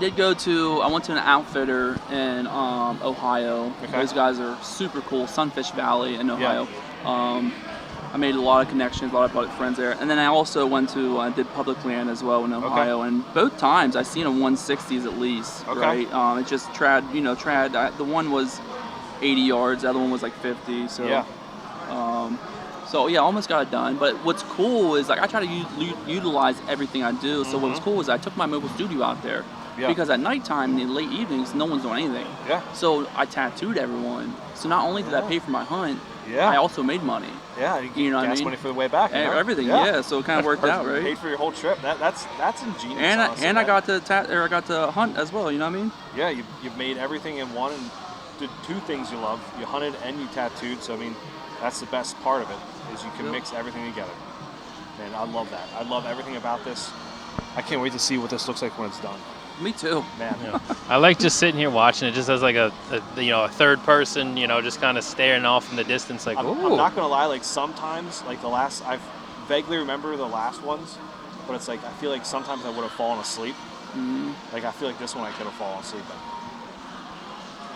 went to an outfitter in Ohio. Okay. Those guys are super cool. Sunfish Valley in Ohio. I made a lot of connections, a lot of public friends there. And then I also went to did public land as well in Ohio. And both times I seen them 160s at least. Okay. Right. It's just trad. The one was 80 yards. The other one was like 50. So. Yeah. So yeah, almost got it done. But what's cool is like I try to utilize everything I do. So what was cool is I took my mobile studio out there because at nighttime, in the late evenings, no one's doing anything. Yeah. So I tattooed everyone. So not only did I pay for my hunt, Yeah. I also made money. Yeah. You know what I gas mean? money for the way back. You know? Everything. Yeah. So it kind of worked out, right? Paid for your whole trip. That's ingenious. And honestly, I got to hunt as well. You know what I mean? Yeah. You made everything in one and did 2 things you love. You hunted and you tattooed. So I mean, that's the best part of it is you can mix everything together. Man, I love that. I love everything about this. I can't wait to see what this looks like when it's done. Me too. Man. Yeah. I like just sitting here watching it, just as like a third person, just kind of staring off in the distance, like, I'm ooh. not gonna lie. Like sometimes, like I vaguely remember the last ones, but it's like I feel like sometimes I would have fallen asleep. Mm-hmm. Like I feel like this one I could have fallen asleep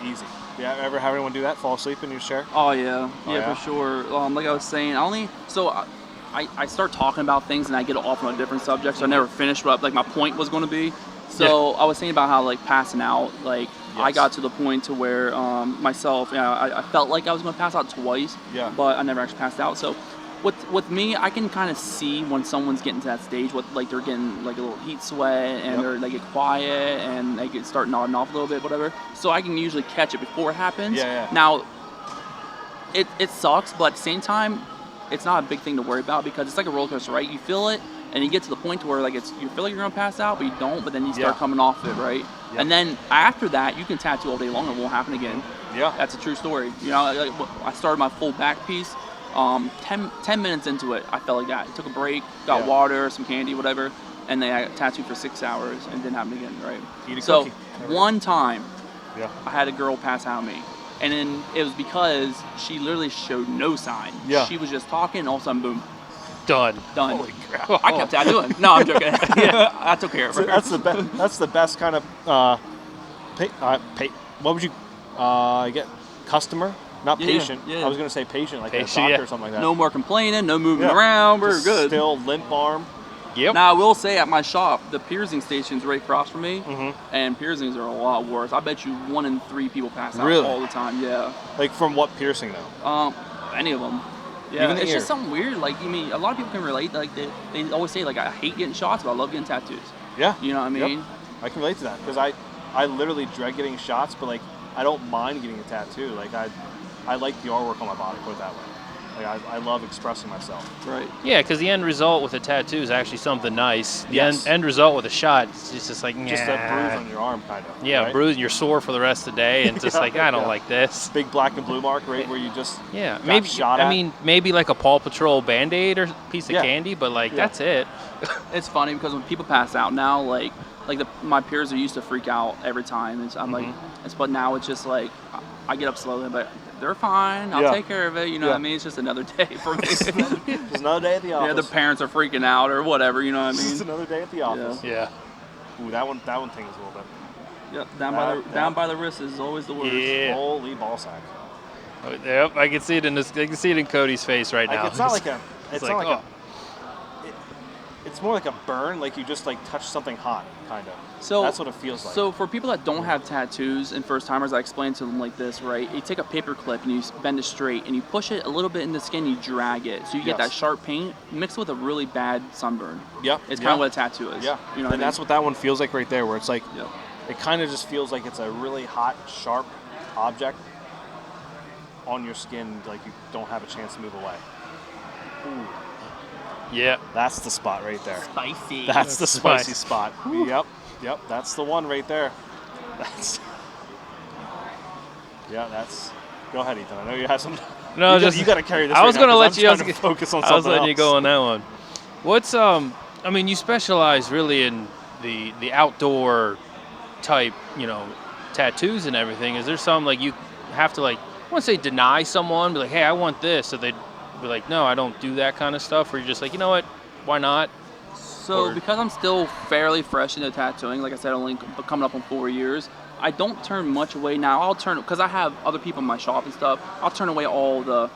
in. Easy. Yeah, ever have anyone do that? Fall asleep in your chair? Oh yeah, yeah? for sure. Like I was saying, I start talking about things and I get off on a different subject, so I never finish what like my point was going to be. So I was saying about how like passing out, like I got to the point to where myself, I felt like I was going to pass out twice, but I never actually passed out. So with me, I can kind of see when someone's getting to that stage, what like they're getting like a little heat sweat and they get quiet and they start nodding off a little bit, whatever. So I can usually catch it before it happens. Now, it sucks, but at the same time, it's not a big thing to worry about because it's like a roller coaster, right? You feel it, and you get to the point where like you feel like you're gonna pass out, but you don't. But then you start coming off it, right? And then after that, you can tattoo all day long, and it won't happen again. Yeah, that's a true story. Like, I started my full back piece. 10 minutes into it, I felt like that. Took a break, got water, some candy, whatever, and then I got tattooed for 6 hours and didn't happen again, right? Eat a so cookie. One time, I had a girl pass out on me. And then it was because she literally showed no sign. Yeah. She was just talking, and all of a sudden, boom. Done. Holy crap. I kept tattooing. No, I'm joking. I took care of her. That's the best kind of what would you get? Customer? Not patient. I was going to say patient, like a doctor or something like that. No more complaining, no moving around. We're just good. Still limp arm. Yep. Now, I will say at my shop, the piercing station's right across from me, and piercings are a lot worse. I bet you 1 in 3 people pass out all the time. Yeah. Like from what piercing though? Any of them. Yeah. Even the it's ear. just something weird. Like a lot of people can relate. Like they always say like I hate getting shots, but I love getting tattoos. Yeah. You know what I mean? Yep. I can relate to that because I literally dread getting shots, but like I don't mind getting a tattoo. Like I like the artwork on my body. Put it that way. Like I love expressing myself. Right. Yeah, because the end result with a tattoo is actually something nice. The Yes. end result with a shot is just like, Just a bruise on your arm, kind of. Yeah, right? bruise. You're sore for the rest of the day, and just like, I don't like this. Big black and blue mark, right, where you just maybe shot at. I mean, maybe like a Paw Patrol Band-Aid or piece of candy, but like that's it. It's funny because when people pass out now, like my peers are used to freak out every time. I'm like, but now it's just like I get up slowly, but they're fine. I'll take care of it. You know what I mean? It's just another day for me. Just another day at the office. Yeah, the parents are freaking out or whatever. You know what I mean? Just another day at the office. Yeah. Ooh, that one tings a little bit. Yep, down by the wrist is always the worst. Yeah. Holy ball sack. Oh, yep, I can see it in Cody's face right now. It's not like a. It's not like oh. It's more like a burn, like you just like touched something hot, kind of. So that's what it feels like. So for people that don't have tattoos and first timers, I explain to them like this, right? You take a paper clip and you bend it straight and you push it a little bit in the skin, you drag it, so you get that sharp paint mixed with a really bad sunburn. Yep. It's kind of what a tattoo is. Yeah. You know, and that's what that one feels like right there, where it's like, Yep. it kind of just feels like it's a really hot, sharp object on your skin, like you don't have a chance to move away. Ooh. Yeah. That's the spot right there. Spicy. That's the spicy Spice. spot. Yep, that's the one right there. That's. Yeah, that's. Go ahead, Ethan. I know you have some. No, you got to carry this. I was going to let you. Focus on something I was letting you else. go on that one. What's I mean, you specialize really in the outdoor type, tattoos and everything. Is there some like you have to like, I want to say deny someone, be like, hey, I want this, so they'd be like, no, I don't do that kind of stuff, or you're just like, you know what, why not? So because I'm still fairly fresh into tattooing, like I said, only coming up on 4 years, I don't turn much away now. I'll turn, because I have other people in my shop and stuff, I'll turn away all the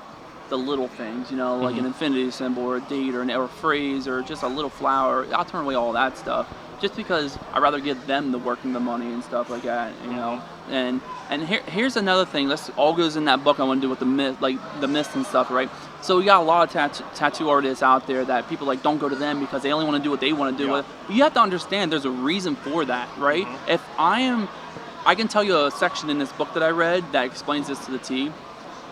little things, like an infinity symbol or a date or a phrase or just a little flower. I'll turn away all that stuff just because I'd rather give them the work and the money and stuff like that, And here's another thing. This all goes in that book I want to do with the mist and stuff, right? So we got a lot of tattoo artists out there that people like don't go to them because they only want to do what they want to do. But you have to understand there's a reason for that, right? If I can tell you a section in this book that I read that explains this to the T.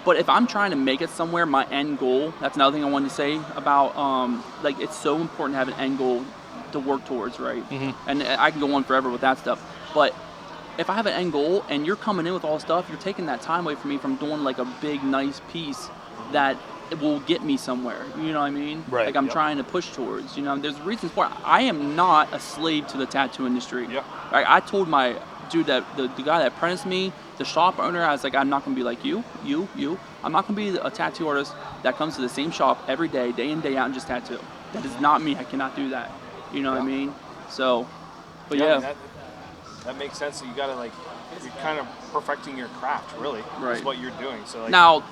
But if I'm trying to make it somewhere, my end goal, that's another thing I wanted to say about, it's so important to have an end goal to work towards, right? And I can go on forever with that stuff. But if I have an end goal and you're coming in with all stuff, you're taking that time away from me from doing like a big, nice piece that it will get me somewhere. You know what I mean? Right. Like I'm trying to push towards, there's reasons for it. I am not a slave to the tattoo industry. Yeah. I told my dude that the guy that apprenticed me, the shop owner, I was like, I'm not going to be like you. I'm not going to be a tattoo artist that comes to the same shop every day, day in, day out, and just tattoo. That is not me. I cannot do that. You know what I mean? So, but I mean, that makes sense. So you got to you're kind of perfecting your craft, really. Right. Is what you're doing. So now,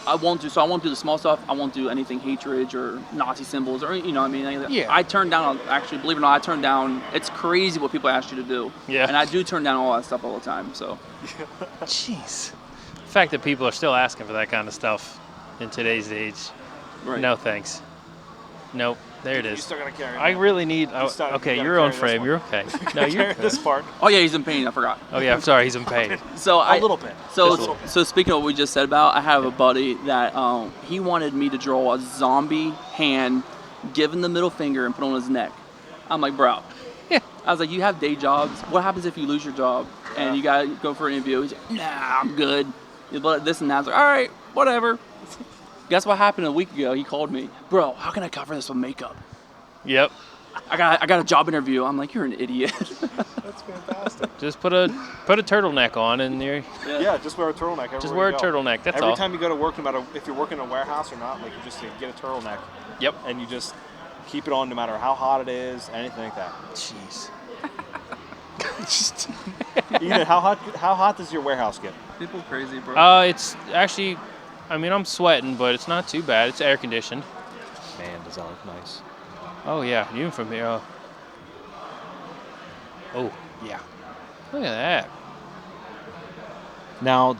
I won't do the small stuff. I won't do anything hatred or Nazi symbols or what I mean. Yeah. I turned down, actually, believe it or not, I turned down. It's crazy what people ask you to do. Yeah. And I do turn down all that stuff all the time. So. Jeez. The fact that people are still asking for that kind of stuff in today's age. Right. No thanks. Nope. There it You're is. still gonna carry. I really need. Okay, you're on frame. You're okay. No, you're carry this part. Oh yeah, he's in pain. I forgot. Oh yeah, I'm sorry. He's in pain. So A little bit. So speaking of what we just said about, I have a buddy that he wanted me to draw a zombie hand, give him the middle finger and put on his neck. I'm like, bro. Yeah. I was like, you have day jobs. What happens if you lose your job and you gotta go for an interview? He's like, nah, I'm good. But this and that. I was like, all right, whatever. Guess what happened a week ago? He called me, bro. How can I cover this with makeup? Yep. I got a job interview. I'm like, you're an idiot. That's fantastic. Just put a turtleneck on and you're. Yeah, just wear a turtleneck. Just wear a turtleneck. That's all. Every time you go to work, no matter if you're working in a warehouse or not, you just get a turtleneck. Yep. And you just keep it on no matter how hot it is, anything like that. Jeez. Ethan, how hot does your warehouse get? People crazy, bro. It's actually, I'm sweating, but it's not too bad. It's air conditioned. Man, does that look nice. Oh yeah, even from here. Oh yeah. Look at that. Now,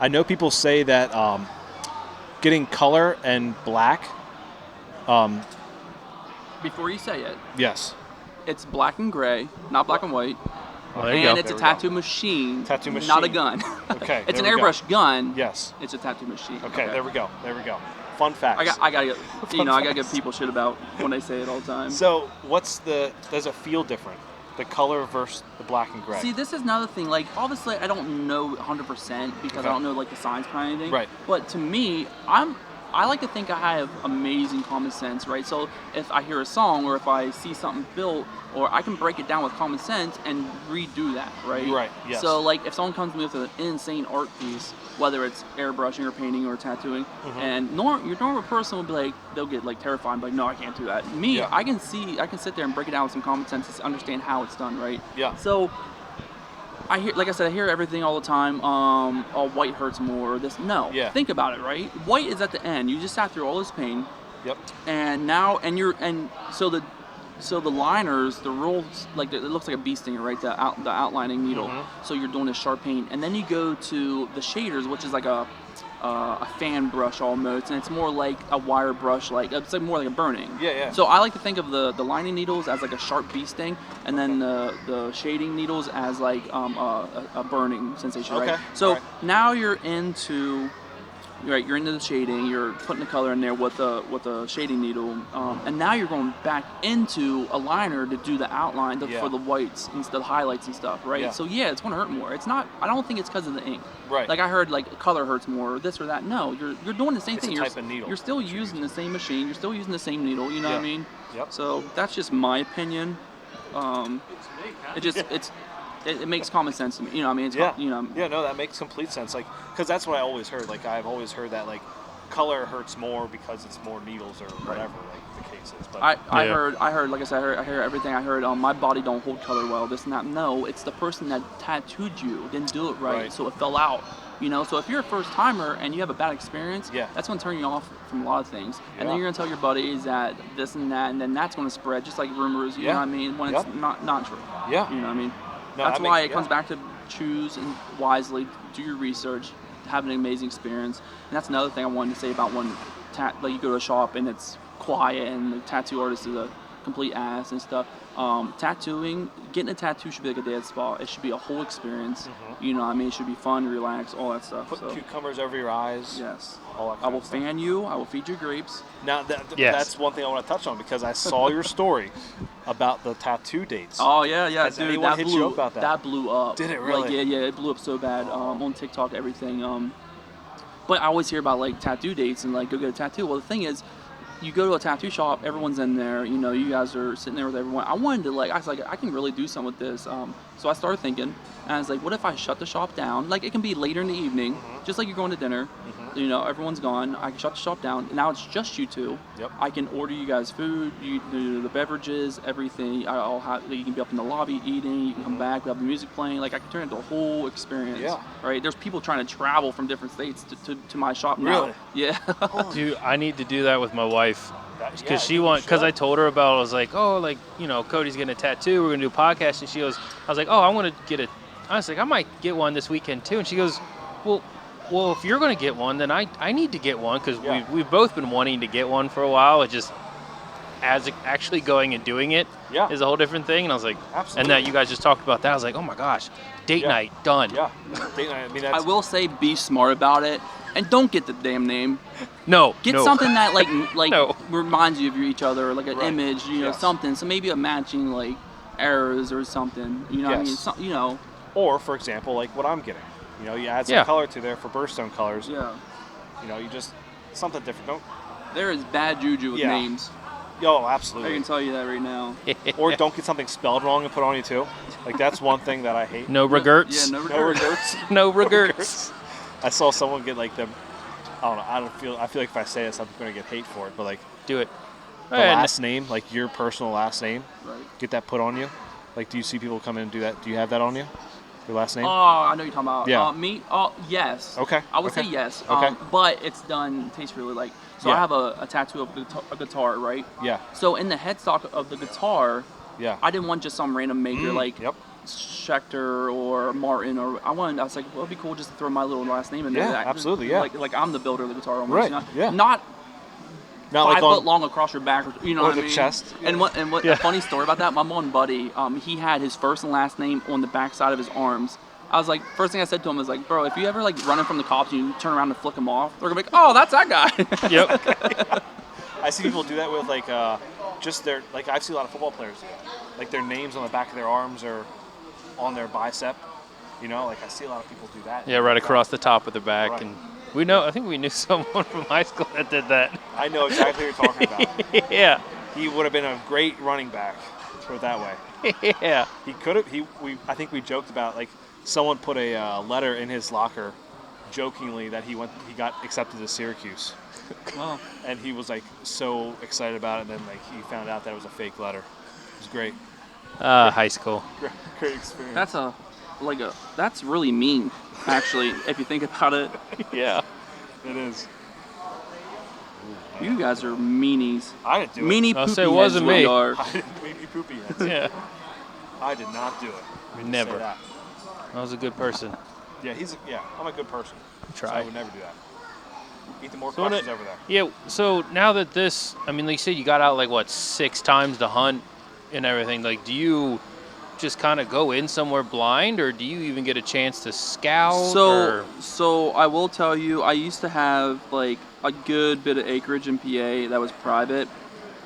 I know people say that getting color and black. Before you say it, Yes. it's black and gray, not black and white. Well, there you And go. it's a There we go. tattoo machine. Tattoo machine. Not a gun. Okay. Okay. It's an there we airbrush gun. Yes. It's a tattoo machine. Okay, there we go. Fun facts. I gotta give people shit about when they say it all the time. So, does it feel different? The color versus the black and gray. See, this is another thing. Like, obviously, I don't know 100% because I don't know like the science behind anything. Right. But to me, I like to think I have amazing common sense, right? So if I hear a song or if I see something built, or I can break it down with common sense and redo that, right? Right. Yes. So like if someone comes to me with an insane art piece, whether it's airbrushing or painting or tattooing, and your normal person will be like, they'll get like terrified, and be like, no, I can't do that. Me, I can sit there and break it down with some common sense to understand how it's done, right? Yeah. So I hear, like I said, I hear everything all the time. Oh, white hurts more. Or this, no. Yeah. Think about it, right? White is at the end. You just sat through all this pain. Yep. And so the liners, the rolls, like it looks like a bee stinger, right? The outlining needle. So you're doing this sharp paint, and then you go to the shaders, which is like a fan brush almost, and it's more like a wire brush, like it's like more like a burning. Yeah. So I like to think of the lining needles as like a sharp bee sting, and then the shading needles as like a burning sensation, right? Okay. So now you're into the shading, you're putting the color in there with the shading needle, and now you're going back into a liner to do the outline for the whites and the highlights and stuff, right? Yeah. So yeah, it's going to hurt more. It's not. I don't think it's because of the ink. Right. Like I heard, like color hurts more, or this or that. No, you're doing the same It's thing. a type of needle. You're still using the same machine. You're still using the same needle. You know what I mean? Yep. So that's just my opinion. It makes common sense to me. You know what I mean? It's no, that makes complete sense. Like, because that's what I always heard. Like, I've always heard that like color hurts more because it's more needles or whatever like the case is. But I heard, like I said, I heard everything. I heard, my body don't hold color well, this and that. No, it's the person that tattooed you didn't do it right, so it fell out. You know, so if you're a first timer and you have a bad experience, that's going to turn you off from a lot of things. And then you're going to tell your buddies that this and that, and then that's going to spread, just like rumors, you know what I mean, when it's not true. Yeah. You know what I mean? No, that's why it comes back to choose and wisely, do your research, have an amazing experience. And that's another thing I wanted to say about when like you go to a shop and it's quiet and the tattoo artist is a complete ass and stuff. Tattooing, getting a tattoo should be like a day at the spa. It should be a whole experience. You know what I mean? It should be fun, relax, all that stuff. Put cucumbers over your eyes. Yes. All that I will fan you. I will feed you grapes. Now, that's one thing I want to touch on because I saw your story about the tattoo dates. Oh, yeah. Has dude, anyone hit you up about that? That blew up. Did it really? Like, yeah, it blew up so bad on TikTok, everything. But I always hear about, like, tattoo dates and, like, go get a tattoo. Well, the thing is, you go to a tattoo shop, everyone's in there, you know, you guys are sitting there with everyone. I wanted to, like, I was like, I can really do something with this. So I started thinking, and I was like, what if I shut the shop down? Like, it can be later in the evening, just like you're going to dinner. You know, everyone's gone. I can shut the shop down. Now it's just you two. Yep. I can order you guys food, the beverages, everything. I'll have, you can be up in the lobby eating. You can come back. We have the music playing. Like, I can turn it into a whole experience. Yeah. Right. There's people trying to travel from different states to my shop now. Really? Yeah. Dude, I need to do that with my wife. Because I told her about, I was like, oh, like, you know, Cody's getting a tattoo. We're going to do a podcast. And she goes, I was like, oh, I want to get I was like, I might get one this weekend too. And she goes, well, if you're going to get one, then I need to get one because we've both been wanting to get one for a while. It just, as actually going and doing it is a whole different thing. And I was like, absolutely. And that you guys just talked about that. I was like, oh my gosh, date night, done. Yeah, date night. I mean, I will say, be smart about it. And don't get the damn name. No. Get something that reminds you of each other, like an image, you know, something. So maybe a matching like arrows or something. You know what I mean? You know. Or for example, like what I'm getting. You know, you add some color to there for birthstone colors. Yeah. You know, you just something different. There is bad juju with names. Oh, absolutely. I can tell you that right now. Or don't get something spelled wrong and put on you too. Like that's one thing that I hate. No regrets. Yeah, no regrets. No regrets. I saw someone get like them. I don't know. I feel like if I say this, I'm going to get hate for it. But like, do it. The last name, like your personal last name, right. Get that put on you. Like, do you see people come in and do that? Do you have that on you? Your last name? Oh, I know you're talking about. Yeah. Me? Oh, yes. Okay. I would say yes. Okay. But it's done tastefully. Like, so I have a tattoo of a guitar, right? Yeah. So in the headstock of the guitar, I didn't want just some random maker Schechter or Martin or I was like, well, it'd be cool just to throw my little last name in there. Yeah, absolutely. Yeah. Like I'm the builder of the guitar almost. Right. You know? Yeah. Not 5 like foot long across your back, you know or what I the mean? chest. And what a funny story about that, my one buddy, he had his first and last name on the back side of his arms, I was like, first thing I said to him was like, bro, if you ever like running from the cops and you turn around and flick them off, they're gonna be like, oh, that's that guy. Yep. I see people do that with like just their like I've seen a lot of football players do that. Like their names on the back of their arms or on their bicep. You know, like I see a lot of people do that. Yeah, right across the top of the back, Right. and I think we knew someone from high school that did that. I know exactly what you're talking about. Yeah. He would have been a great running back. Let's put it that way. Yeah. He could have. I think we joked about like someone put a letter in his locker, jokingly that he got accepted to Syracuse. Well, And he was like so excited about it, and then like he found out that it was a fake letter. It was great. High school. Great experience. that's really mean, actually, if you think about it. Yeah. It is. You guys are meanies. I didn't do it. Meanie I'll poopy say it wasn't heads me. we are. I didn't make me poopy heads. Yeah. I did not do it. Let me just say Never. that. I was a good person. Yeah, I'm a good person. So Try. I would never do that. Eat the more So when questions over there. Yeah, so now that this, I mean, like you said, you got out like, what, 6 times to hunt and everything. Like, do you just kind of go in somewhere blind, or do you even get a chance to scout? So I will tell you, I used to have like a good bit of acreage in PA that was private,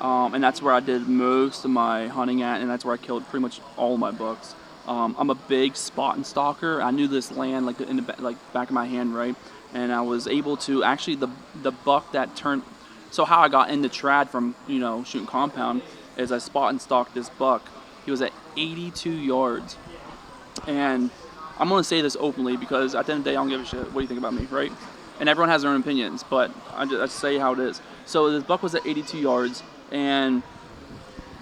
and that's where I did most of my hunting at, and that's where I killed pretty much all my bucks. I'm a big spot and stalker. I knew this land like in the back of my hand, right? And I was able to actually the buck that turned. So how I got into trad from shooting compound is I spot and stalked this buck. He was at 82 yards, and I'm gonna say this openly because at the end of the day I don't give a shit. What do you think about me, right? And everyone has their own opinions, but I just say how it is. So this buck was at 82 yards, and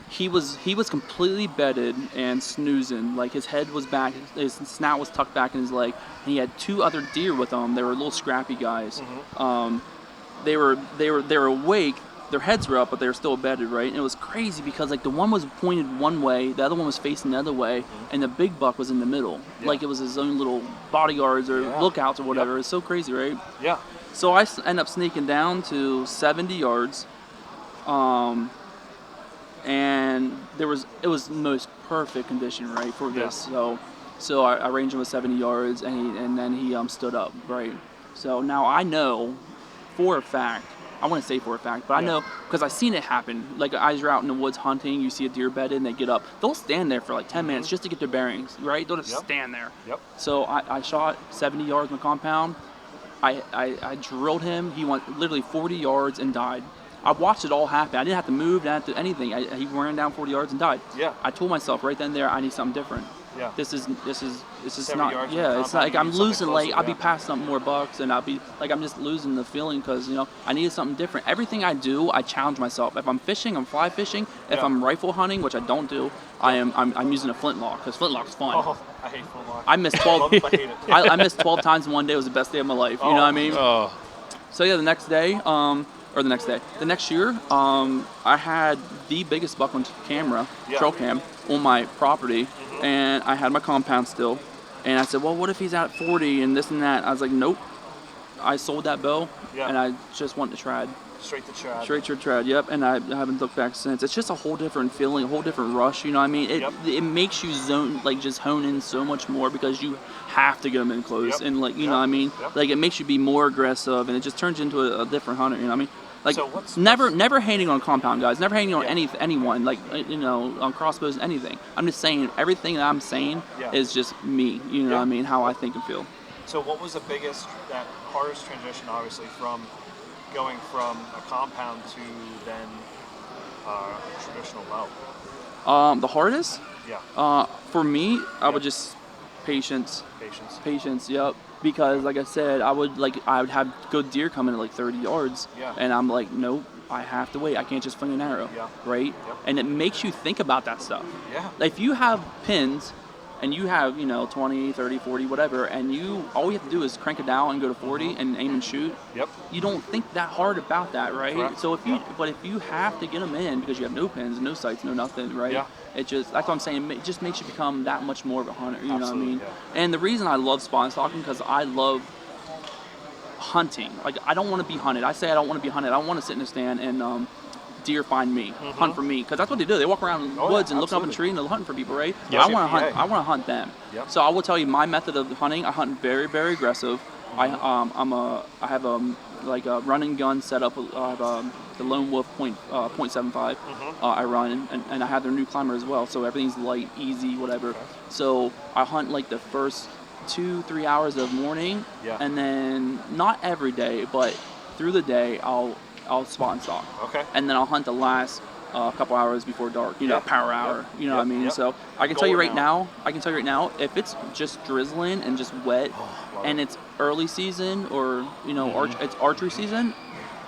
he was completely bedded and snoozing. Like his head was back, his snout was tucked back in his leg, and he had 2 other deer with him. They were little scrappy guys. Mm-hmm. They were awake. Their heads were up, but they were still bedded, right? And it was crazy because like the one was pointed one way, the other one was facing the other way, and the big buck was in the middle. Yeah. Like it was his own little bodyguards or Yeah. lookouts or whatever. Yep. It's so crazy, right? Yeah. So I end up sneaking down to 70 yards, and it was the most perfect condition, right, for this. So I ranged him with 70 yards, and then he stood up, right. So now I know for a fact. I wouldn't say for a fact, but I know because I've seen it happen. Like as you're out in the woods hunting, you see a deer bedded, and they get up. They'll stand there for like 10 minutes just to get their bearings, right? They'll just stand there. Yep. So I shot 70 yards in the compound. I drilled him. He went literally 40 yards and died. I watched it all happen. I didn't have to move, didn't have to do anything. He ran down 40 yards and died. Yeah. I told myself right then and there, I need something different. Yeah. This is 70 not. yards in Yeah, the it's compound, not like you I'm need something losing. Like closer, I'll be yeah. passing up more bucks, and I'll be like I'm just losing the feeling because I needed something different. Everything I do, I challenge myself. If I'm fishing, I'm fly fishing. If Yeah. I'm rifle hunting, which I don't do, I'm using a flintlock because flintlock's fun. Oh, I hate flintlock. I missed 12. I hate it. I missed 12 times in one day. It was the best day of my life. You know what I mean? Oh. So yeah, the next year, I had the biggest buck on camera, trail cam, on my property, and I had my compound still. And I said, well, what if he's at 40 and this and that? I was like, nope. I sold that bow, and I just went to trad. Straight to trad. Straight to trad, yep. And I haven't looked back since. It's just a whole different feeling, a whole different rush. You know what I mean? It makes you just hone in so much more because you have to get them in close, and like you know what I mean. Like it makes you be more aggressive, and it just turns you into a different hunter. You know what I mean? Like So never hating on compound guys, never hating on anyone. Like on crossbows, anything. I'm just saying everything that I'm saying is just me. You know what I mean? How I think and feel. So what was the hardest transition, obviously, from going from a compound to then a traditional bow? The hardest? Yeah. For me, I would just patience. Patience, yep. Because like I said, I would have good deer coming at like 30 yards, and I'm like, nope, I have to wait. I can't just fling an arrow, right? Yep. And it makes you think about that stuff. Yeah. Like if you have pins, and you have 20, 30, 40, whatever, and all you have to do is crank it down and go to 40 and aim and shoot. Yep. You don't think that hard about that, right? Correct. So if you have to get them in because you have no pins, no sights, no nothing, right? Yeah. That's what I'm saying. It just makes you become that much more of a hunter. You know what I mean? Yeah. And the reason I love spot stalking because I love hunting. Like I don't want to be hunted. I say I don't want to be hunted. I want to sit in a stand and deer find me, hunt for me, because that's what they do. They walk around in the woods and looking up a tree and they're hunting for people, right? Yep. I want to hunt. I want to hunt them. Yep. So I will tell you my method of hunting. I hunt very, very aggressive. I have like a run and gun setup. I have the Lone Wolf .75. I run and I have their new climber as well. So everything's light, easy, whatever. Okay. So I hunt like the first 2-3 hours of morning, and then not every day, but through the day I'll spot and stalk. Okay. And then I'll hunt the last couple hours before dark. Power hour. You know what I mean? Yep. So I can tell you right now. If it's just drizzling and just wet, and it's early season or it's archery season,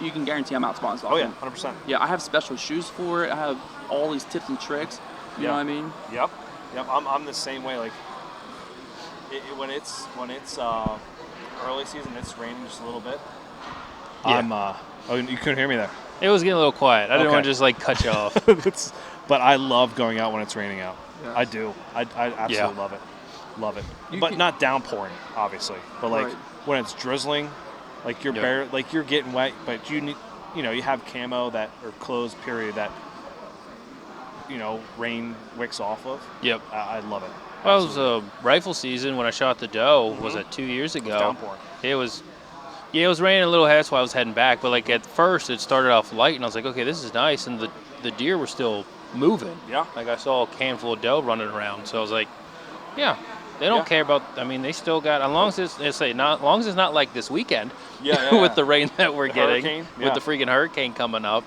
you can guarantee I'm out spot and stalking. Oh yeah, 100%. Yeah, I have special shoes for it. I have all these tips and tricks. You know what I mean? Yep. I'm the same way. Like when it's early season, it's raining just a little bit. Yeah. Oh, you couldn't hear me there. It was getting a little quiet. I didn't Okay. want to just like cut you off. But I love going out when it's raining out. Yeah. I do. I absolutely love it. Love it. But not downpouring, obviously. But like when it's drizzling, like you're you're getting wet, but you need, you have camo that or clothes period that rain wicks off of. Yep. I love it. Well, it was rifle season when I shot the doe. Was it 2 years ago? Downpouring. It was. Yeah, it was raining a little. That's why I was heading back. But like at first, it started off light, and I was like, okay, this is nice, and the deer were still moving. Yeah. Like I saw a handful of doe running around, so I was like, yeah, they don't care about. I mean, they still got. As long as it's not like this weekend. With the rain that we're getting, hurricane? with the freaking hurricane coming up,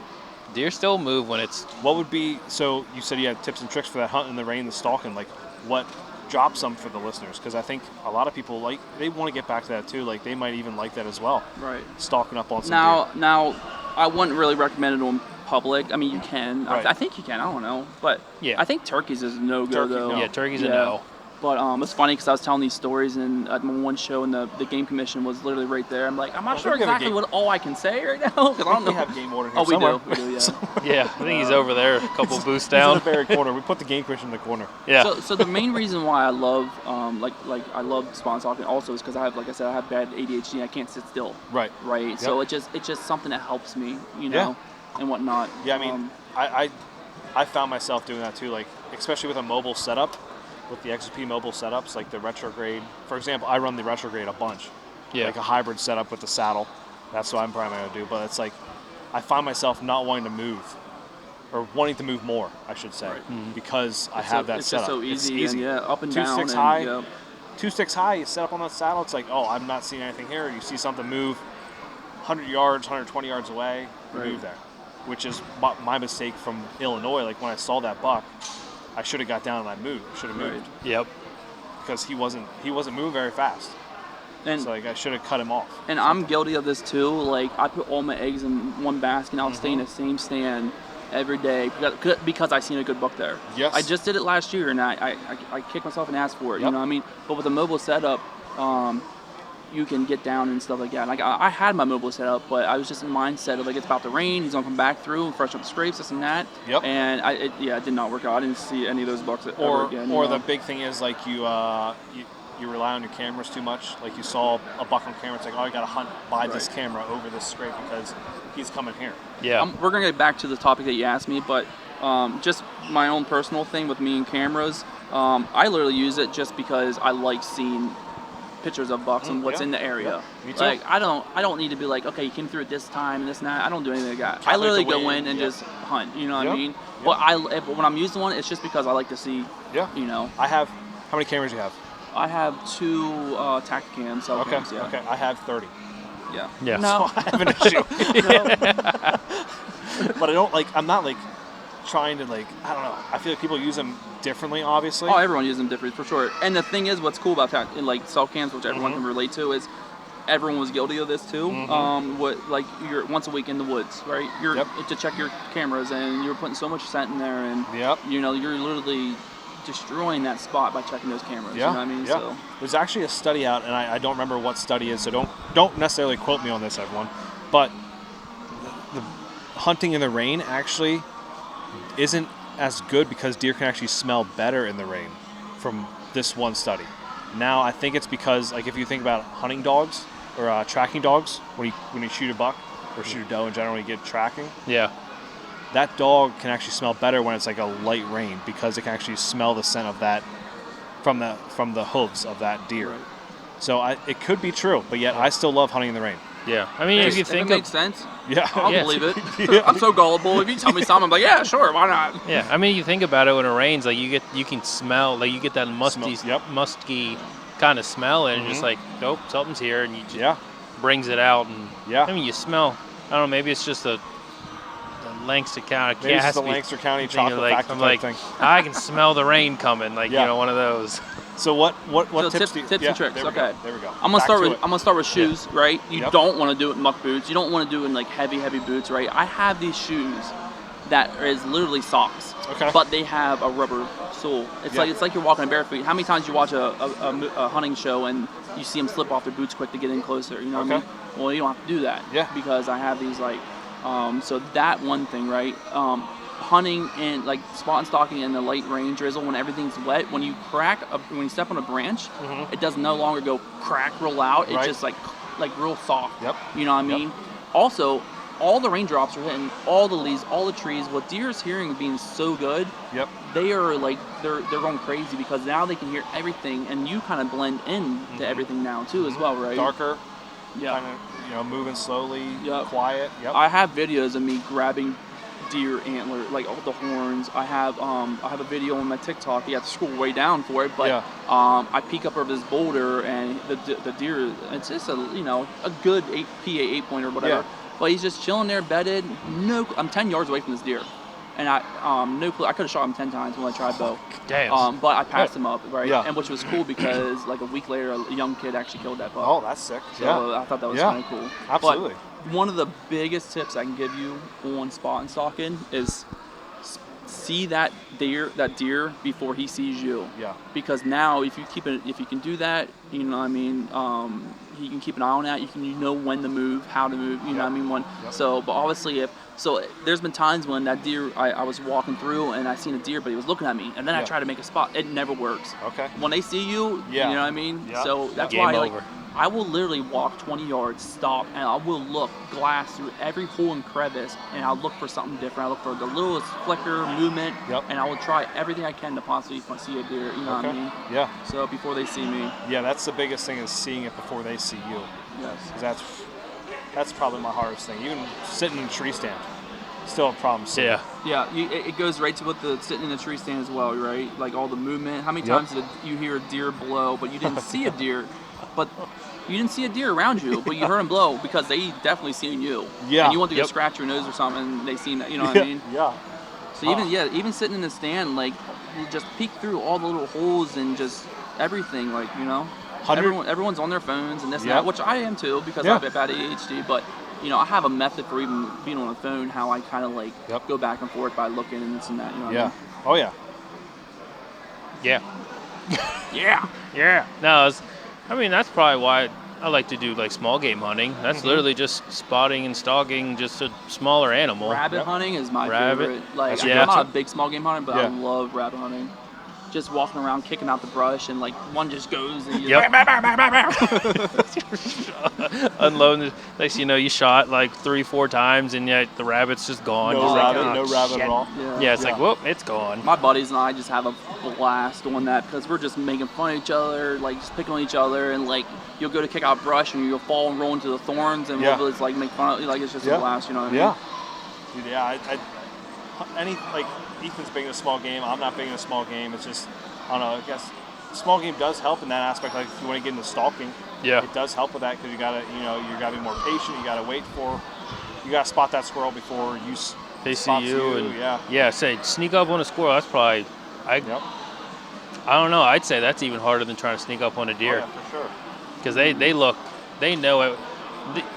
deer still move when it's. What would be, so you said you had tips and tricks for that hunt in the rain, the stalking, like what, drop some for the listeners, because I think a lot of people they want to get back to that too, like they might even like that as well. Right. Stalking up on some deer. Now, I wouldn't really recommend it on public. I mean, you can. Right. I think you can. I don't know, but Yeah. I think turkeys is no go though. no. Yeah, turkey's a no. But it's funny because I was telling these stories and at one show and the game commission was literally right there. I'm like, I'm not sure exactly what all I can say right now because I don't know. We have game order here Oh, we somewhere. do. Yeah. Yeah, I think he's over there, a couple booths He's in down. the very corner. We put the game commission in the corner. Yeah. So the main reason why I love I love spawn stalking also is because I have, like I said, I have bad ADHD. I can't sit still. Right. Right. Yep. So it's just something that helps me, and whatnot. Yeah, I mean, I found myself doing that too, like especially with a mobile setup, with the XP mobile setups, like the retrograde. For example, I run the retrograde a bunch. Yeah. Like a hybrid setup with the saddle. That's what I'm probably going to do. But it's like, I find myself not wanting to move, or wanting to move more, I should say, because I have that it's setup. Just so easy. It's easy. And, up and Two down. sticks and, high. Yep. 2 sticks high, you set up on that saddle, it's like, oh, I'm not seeing anything here. You see something move 100 yards, 120 yards away, move there. Which is my mistake from Illinois. Like when I saw that buck, I should have got down and I moved. Should have moved. Yep. Because he wasn't moving very fast. And so like I should have cut him off. And I'm guilty of this too. Like I put all my eggs in one basket and I'll stay in the same stand every day because I seen a good buck there. Yes. I just did it last year and I kicked myself and asked for it. Yep. You know what I mean? But with a mobile setup, you can get down and stuff like that. Like I had my mobile setup, but I was just in the mindset of like it's about to rain. He's gonna come back through and freshen up the scrapes, this and that. Yep. And it did not work out. I didn't see any of those bucks ever again. Or the big thing is like you rely on your cameras too much. Like you saw a buck on camera, it's like, oh, I gotta hunt by this camera over this scrape because he's coming here. Yeah. We're gonna get back to the topic that you asked me, but just my own personal thing with me and cameras. I literally use it just because I like seeing pictures of bucks and what's in the area. Me too. Like I don't need to be like, okay, you came through at this time and this and that. I don't do anything like that. I literally go in and just hunt. You know what I mean? But when I'm using one, it's just because I like to see. Yeah. You know. I have. How many cameras do you have? I have 2 Tacticam cell cams. Yeah. Okay. I have 30. Yeah. Yeah. No. I have an issue. But I don't like. I'm not like trying to like. I don't know. I feel like people use them differently, obviously. Oh, everyone uses them differently for sure. And the thing is, what's cool about like cell cams, which everyone can relate to, is everyone was guilty of this too. You're once a week in the woods, right? You're to check your cameras, and you're putting so much scent in there, and you're literally destroying that spot by checking those cameras. You know what I mean? Yeah. So There's actually a study out, and I don't remember what study it is, so don't necessarily quote me on this, everyone. But the hunting in the rain actually isn't as good because deer can actually smell better in the rain from this one study. Now I think it's because, like, if you think about hunting dogs or tracking dogs, when you shoot a buck or shoot a doe in general, you get tracking. Yeah. that dog can actually smell better when it's like a light rain because it can actually smell the scent of that from the hooves of that deer. Right. So it could be true, but yet I still love hunting in the rain. Yeah, I mean, if you think it makes sense, Yeah, I'll Yeah. believe it. Yeah. I'm so gullible. If you tell me something, I'm like, yeah, sure, why not? yeah, I mean, you think about it when it rains, like you can smell, like you get that musty, Yep. musky kind of smell, and just like, nope, something's here, and you just brings it out, and Yeah. I mean, you smell. I don't know, maybe it's just the Lancaster County. Maybe it's the Gatsby Lancaster County thing, chocolate like, factory I'm type like, thing. I can smell the rain coming, like one of those. So what So tips do you, tips and tricks. There we Okay. go. There we go. I'm gonna Back to it. I'm gonna start with shoes, right? You Yep. don't want to do it in muck boots. You don't want to do it in like heavy boots, right? I have these shoes that is literally socks, Okay. but they have a rubber sole. It's like you're walking barefoot. How many times you watch a hunting show and you see them slip off their boots quick to get in closer? You know what I mean? Well, you don't have to do that. Yeah. Because I have these like, so that one thing, right? Hunting and like spot and stalking in the light rain drizzle when everything's wet, when you when you step on a branch, it does no longer go crack real loud. It's just like real soft. Yep. You know what I mean? Also, all the raindrops are hitting all the leaves, all the trees. What deer's hearing being so good, Yep. they are like they're going crazy because now they can hear everything, and you kind of blend in to everything now too as well, right? Darker. Yeah. Kind of moving slowly. Yep. Quiet. Yep. I have videos of me grabbing deer antler, like all the horns. I have a video on my TikTok. You have to scroll way down for it, but I peek up over this boulder and the deer. It's just a good PA 8-pointer or whatever. Yeah. But he's just chilling there, bedded. I'm 10 yards away from this deer, and no clue. I could have shot him 10 times when I tried bow. Damn. But I passed him up, right? Yeah. And which was cool because like a week later, a young kid actually killed that buck. Oh, that's sick. So I thought that was kind of cool. Absolutely. But one of the biggest tips I can give you on spot and stalking is see that deer before he sees you. Yeah. Because now if you can do that, you know what I mean, he can keep an eye on that. You know when to move, how to move, you know what I mean? So, but obviously there's been times when that deer, I was walking through and I seen a deer, but he was looking at me, and then I tried to make a spot. It never works. Okay. When they see you, you know what I mean? Yeah. So that's Game why over. I will literally walk 20 yards, stop, and I will look, glass through every hole and crevice, and I'll look for something different. I look for the littlest flicker, movement, and I will try everything I can to possibly see a deer, you know what I mean? Yeah. So before they see me. Yeah, that's the biggest thing is seeing it before they see you. Yes. 'Cause that's probably my hardest thing. Even sitting in a tree stand, still a problem. Seeing. Yeah. Yeah, it goes right to with the sitting in the tree stand as well, right? Like all the movement. How many times did you hear a deer blow, but you didn't see a deer? But you didn't see a deer around you, but you heard him blow because they definitely seen you. Yeah. And you want to go scratch your nose or something, and they seen that. You know what I mean? Yeah. So even sitting in the stand, like you just peek through all the little holes and just everything, like everyone's on their phones and this and that, which I am too because I've had ADHD. But I have a method for even being on the phone, how I kind of like go back and forth by looking and this and that. You know what I mean? Oh yeah. Yeah. Yeah. No, I mean, that's probably why I like to do like small game hunting. That's literally just spotting and stalking just a smaller animal. Rabbit hunting is my favorite. Like Yeah. I'm not a big small game hunter, but I love rabbit hunting. Just walking around, kicking out the brush, and like one just goes and you unloading. Next thing you know, you shot like 3-4 times, and yet the rabbit's just gone. No Just rabbit, like, no rabbit at all. Yeah, it's like, whoop, it's gone. My buddies and I just have a blast doing that because we're just making fun of each other, like just picking on each other, and like you'll go to kick out brush and you'll fall and roll into the thorns, and we'll just like make fun of like it's just a blast, you know what I mean? Dude, yeah. Like Ethan's big in a small game. I'm not big in a small game. It's just I don't know. I guess small game does help in that aspect. Like if you want to get into stalking, it does help with that because you gotta be more patient. You gotta wait you gotta spot that squirrel before they see you. And say sneak up on a squirrel. That's probably I don't know. I'd say that's even harder than trying to sneak up on a deer. Oh, yeah, for sure. Because they know it.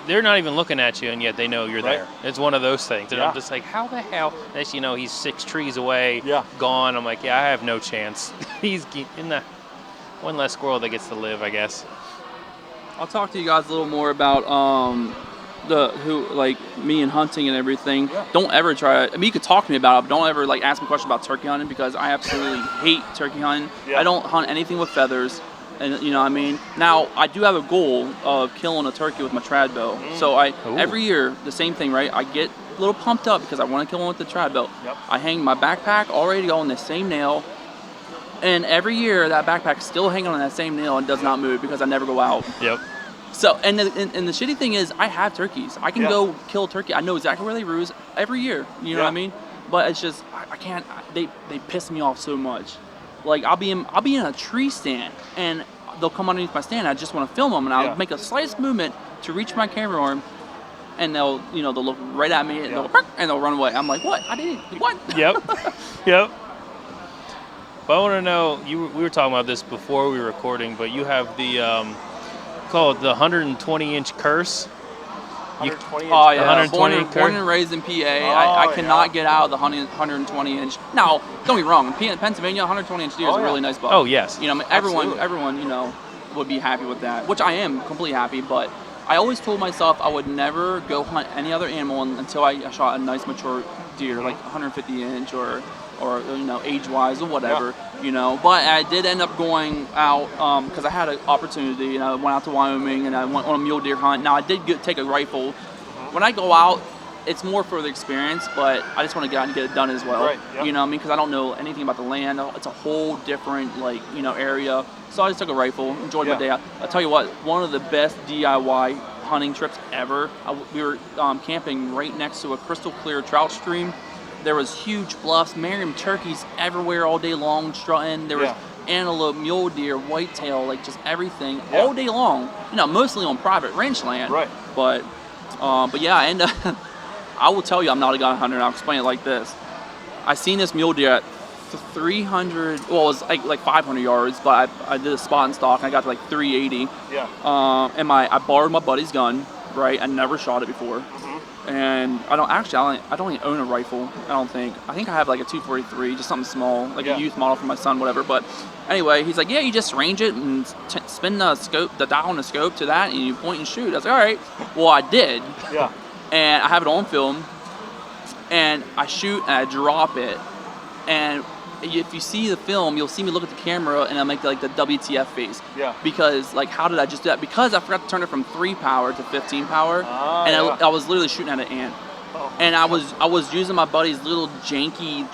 They're not even looking at you, and yet they know you're there. It's one of those things. And I'm just like, how the hell? Next you know, he's 6 trees away, gone. I'm like, I have no chance. He's in the one less squirrel that gets to live, I guess. I'll talk to you guys a little more about me and hunting and everything. Don't ever try. I mean, you could talk to me about it, but don't ever ask me questions about turkey hunting because I absolutely hate turkey hunting. I don't hunt anything with feathers. And you know what I mean? Now, I do have a goal of killing a turkey with my trad bow. So every year, the same thing, right? I get a little pumped up because I want to kill one with the trad bow. Yep. I hang my backpack already on the same nail. And every year, that backpack's still hanging on that same nail and does not move because I never go out. Yep. So, and the shitty thing is, I have turkeys. I can go kill a turkey. I know exactly where they roost every year. You know what I mean? But it's just, I can't, they piss me off so much. Like, I'll be in a tree stand, and they'll come underneath my stand. I just want to film them, and I'll make a slightest movement to reach my camera arm, and they'll look right at me, and they'll run away. I'm like, what? I didn't. What? Yep. Yep. But I want to know, we were talking about this before we were recording, but you have the call it the 120-inch curse. 120 inch. Oh yeah, 120 born and raised in PA. I cannot get out of the 120 inch. Now, don't get me wrong. In Pennsylvania, 120 inch deer is a really nice buck. Oh yes. You know, everyone, would be happy with that, which I am completely happy. But I always told myself I would never go hunt any other animal until I shot a nice mature deer, like 150 inch or age-wise or whatever, But I did end up going out because I had an opportunity, and I went out to Wyoming, and I went on a mule deer hunt. Now, I did take a rifle. When I go out, it's more for the experience, but I just want to get out and get it done as well. Right, yep. You know what I mean? Because I don't know anything about the land. It's a whole different, area. So I just took a rifle, enjoyed my day out. I'll tell you what, one of the best DIY hunting trips ever. We were camping right next to a crystal clear trout stream. There was huge bluffs, Merriam turkeys everywhere all day long strutting. There was antelope, mule deer, whitetail, like just everything all day long. Mostly on private ranch land. Right. But yeah, and I will tell you, I'm not a gun hunter. And I'll explain it like this: I seen this mule deer at 300. Well, it was like 500 yards, but I did a spot and stalk, and I got to like 380. Yeah. And I borrowed my buddy's gun. Right. I never shot it before. And I don't even own a rifle. I don't think. I think I have like a 243, just something small, like a youth model for my son, whatever. But anyway, he's like, yeah, you just range it and spin the dial on the scope to that, and you point and shoot. I was like, all right. Well, I did. Yeah. And I have it on film, and I shoot and I drop it, and if you see the film, you'll see me look at the camera and I make the WTF face. Yeah. Because how did I just do that? Because I forgot to turn it from 3 power to 15 power, and I was literally shooting at an ant. Oh, and I was using my buddy's little janky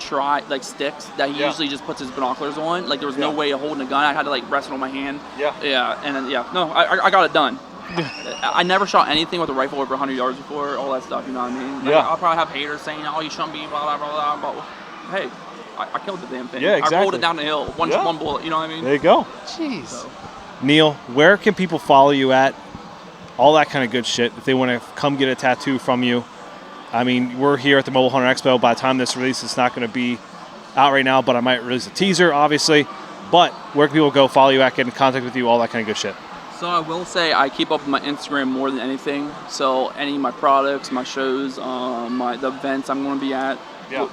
sticks that he usually just puts his binoculars on. Like there was no way of holding a gun. I had to rest it on my hand. Yeah. Yeah. And then no, I got it done. I never shot anything with a rifle over 100 yards before. All that stuff, you know what I mean? I'll probably have haters saying, "Oh, you shouldn't be blah blah blah blah." But hey. I killed the damn thing. Yeah, exactly. I rolled it down the hill, one bullet, you know what I mean? There you go. Jeez. So. Neil, where can people follow you at? All that kind of good shit. If they want to come get a tattoo from you. I mean, we're here at the Mobile Hunter Expo. By the time this release, it's not going to be out right now, but I might release a teaser, obviously. But where can people go follow you at, get in contact with you, all that kind of good shit? So I will say I keep up with my Instagram more than anything. So any of my products, my shows, the events I'm going to be at,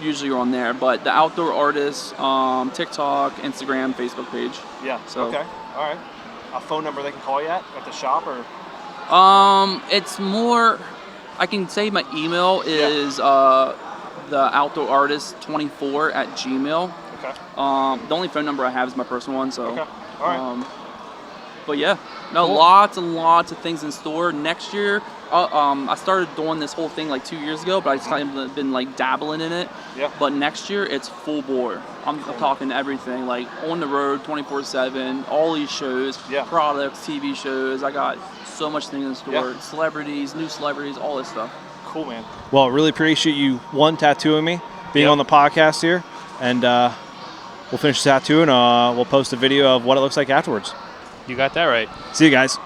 usually are on there. But the Outdoor Artists, TikTok, Instagram, Facebook page. Yeah. So. Okay. All right. A phone number they can call you at the shop, or? It's more. I can say my email is the Outdoor Artist 24@gmail. Okay. The only phone number I have is my personal one. So. Okay. All right. But yeah, lots and lots of things in store next year. I started doing this whole thing 2 years ago, but I just kind of been dabbling in it. Yeah. But next year it's full bore. I'm talking everything, on the road, 24/7, all these shows, products, TV shows. I got so much things in store. Celebrities, new celebrities, all this stuff. Cool, man. Well, really appreciate you tattooing me, being on the podcast here, and we'll finish the tattoo and we'll post a video of what it looks like afterwards. You got that right. See you guys.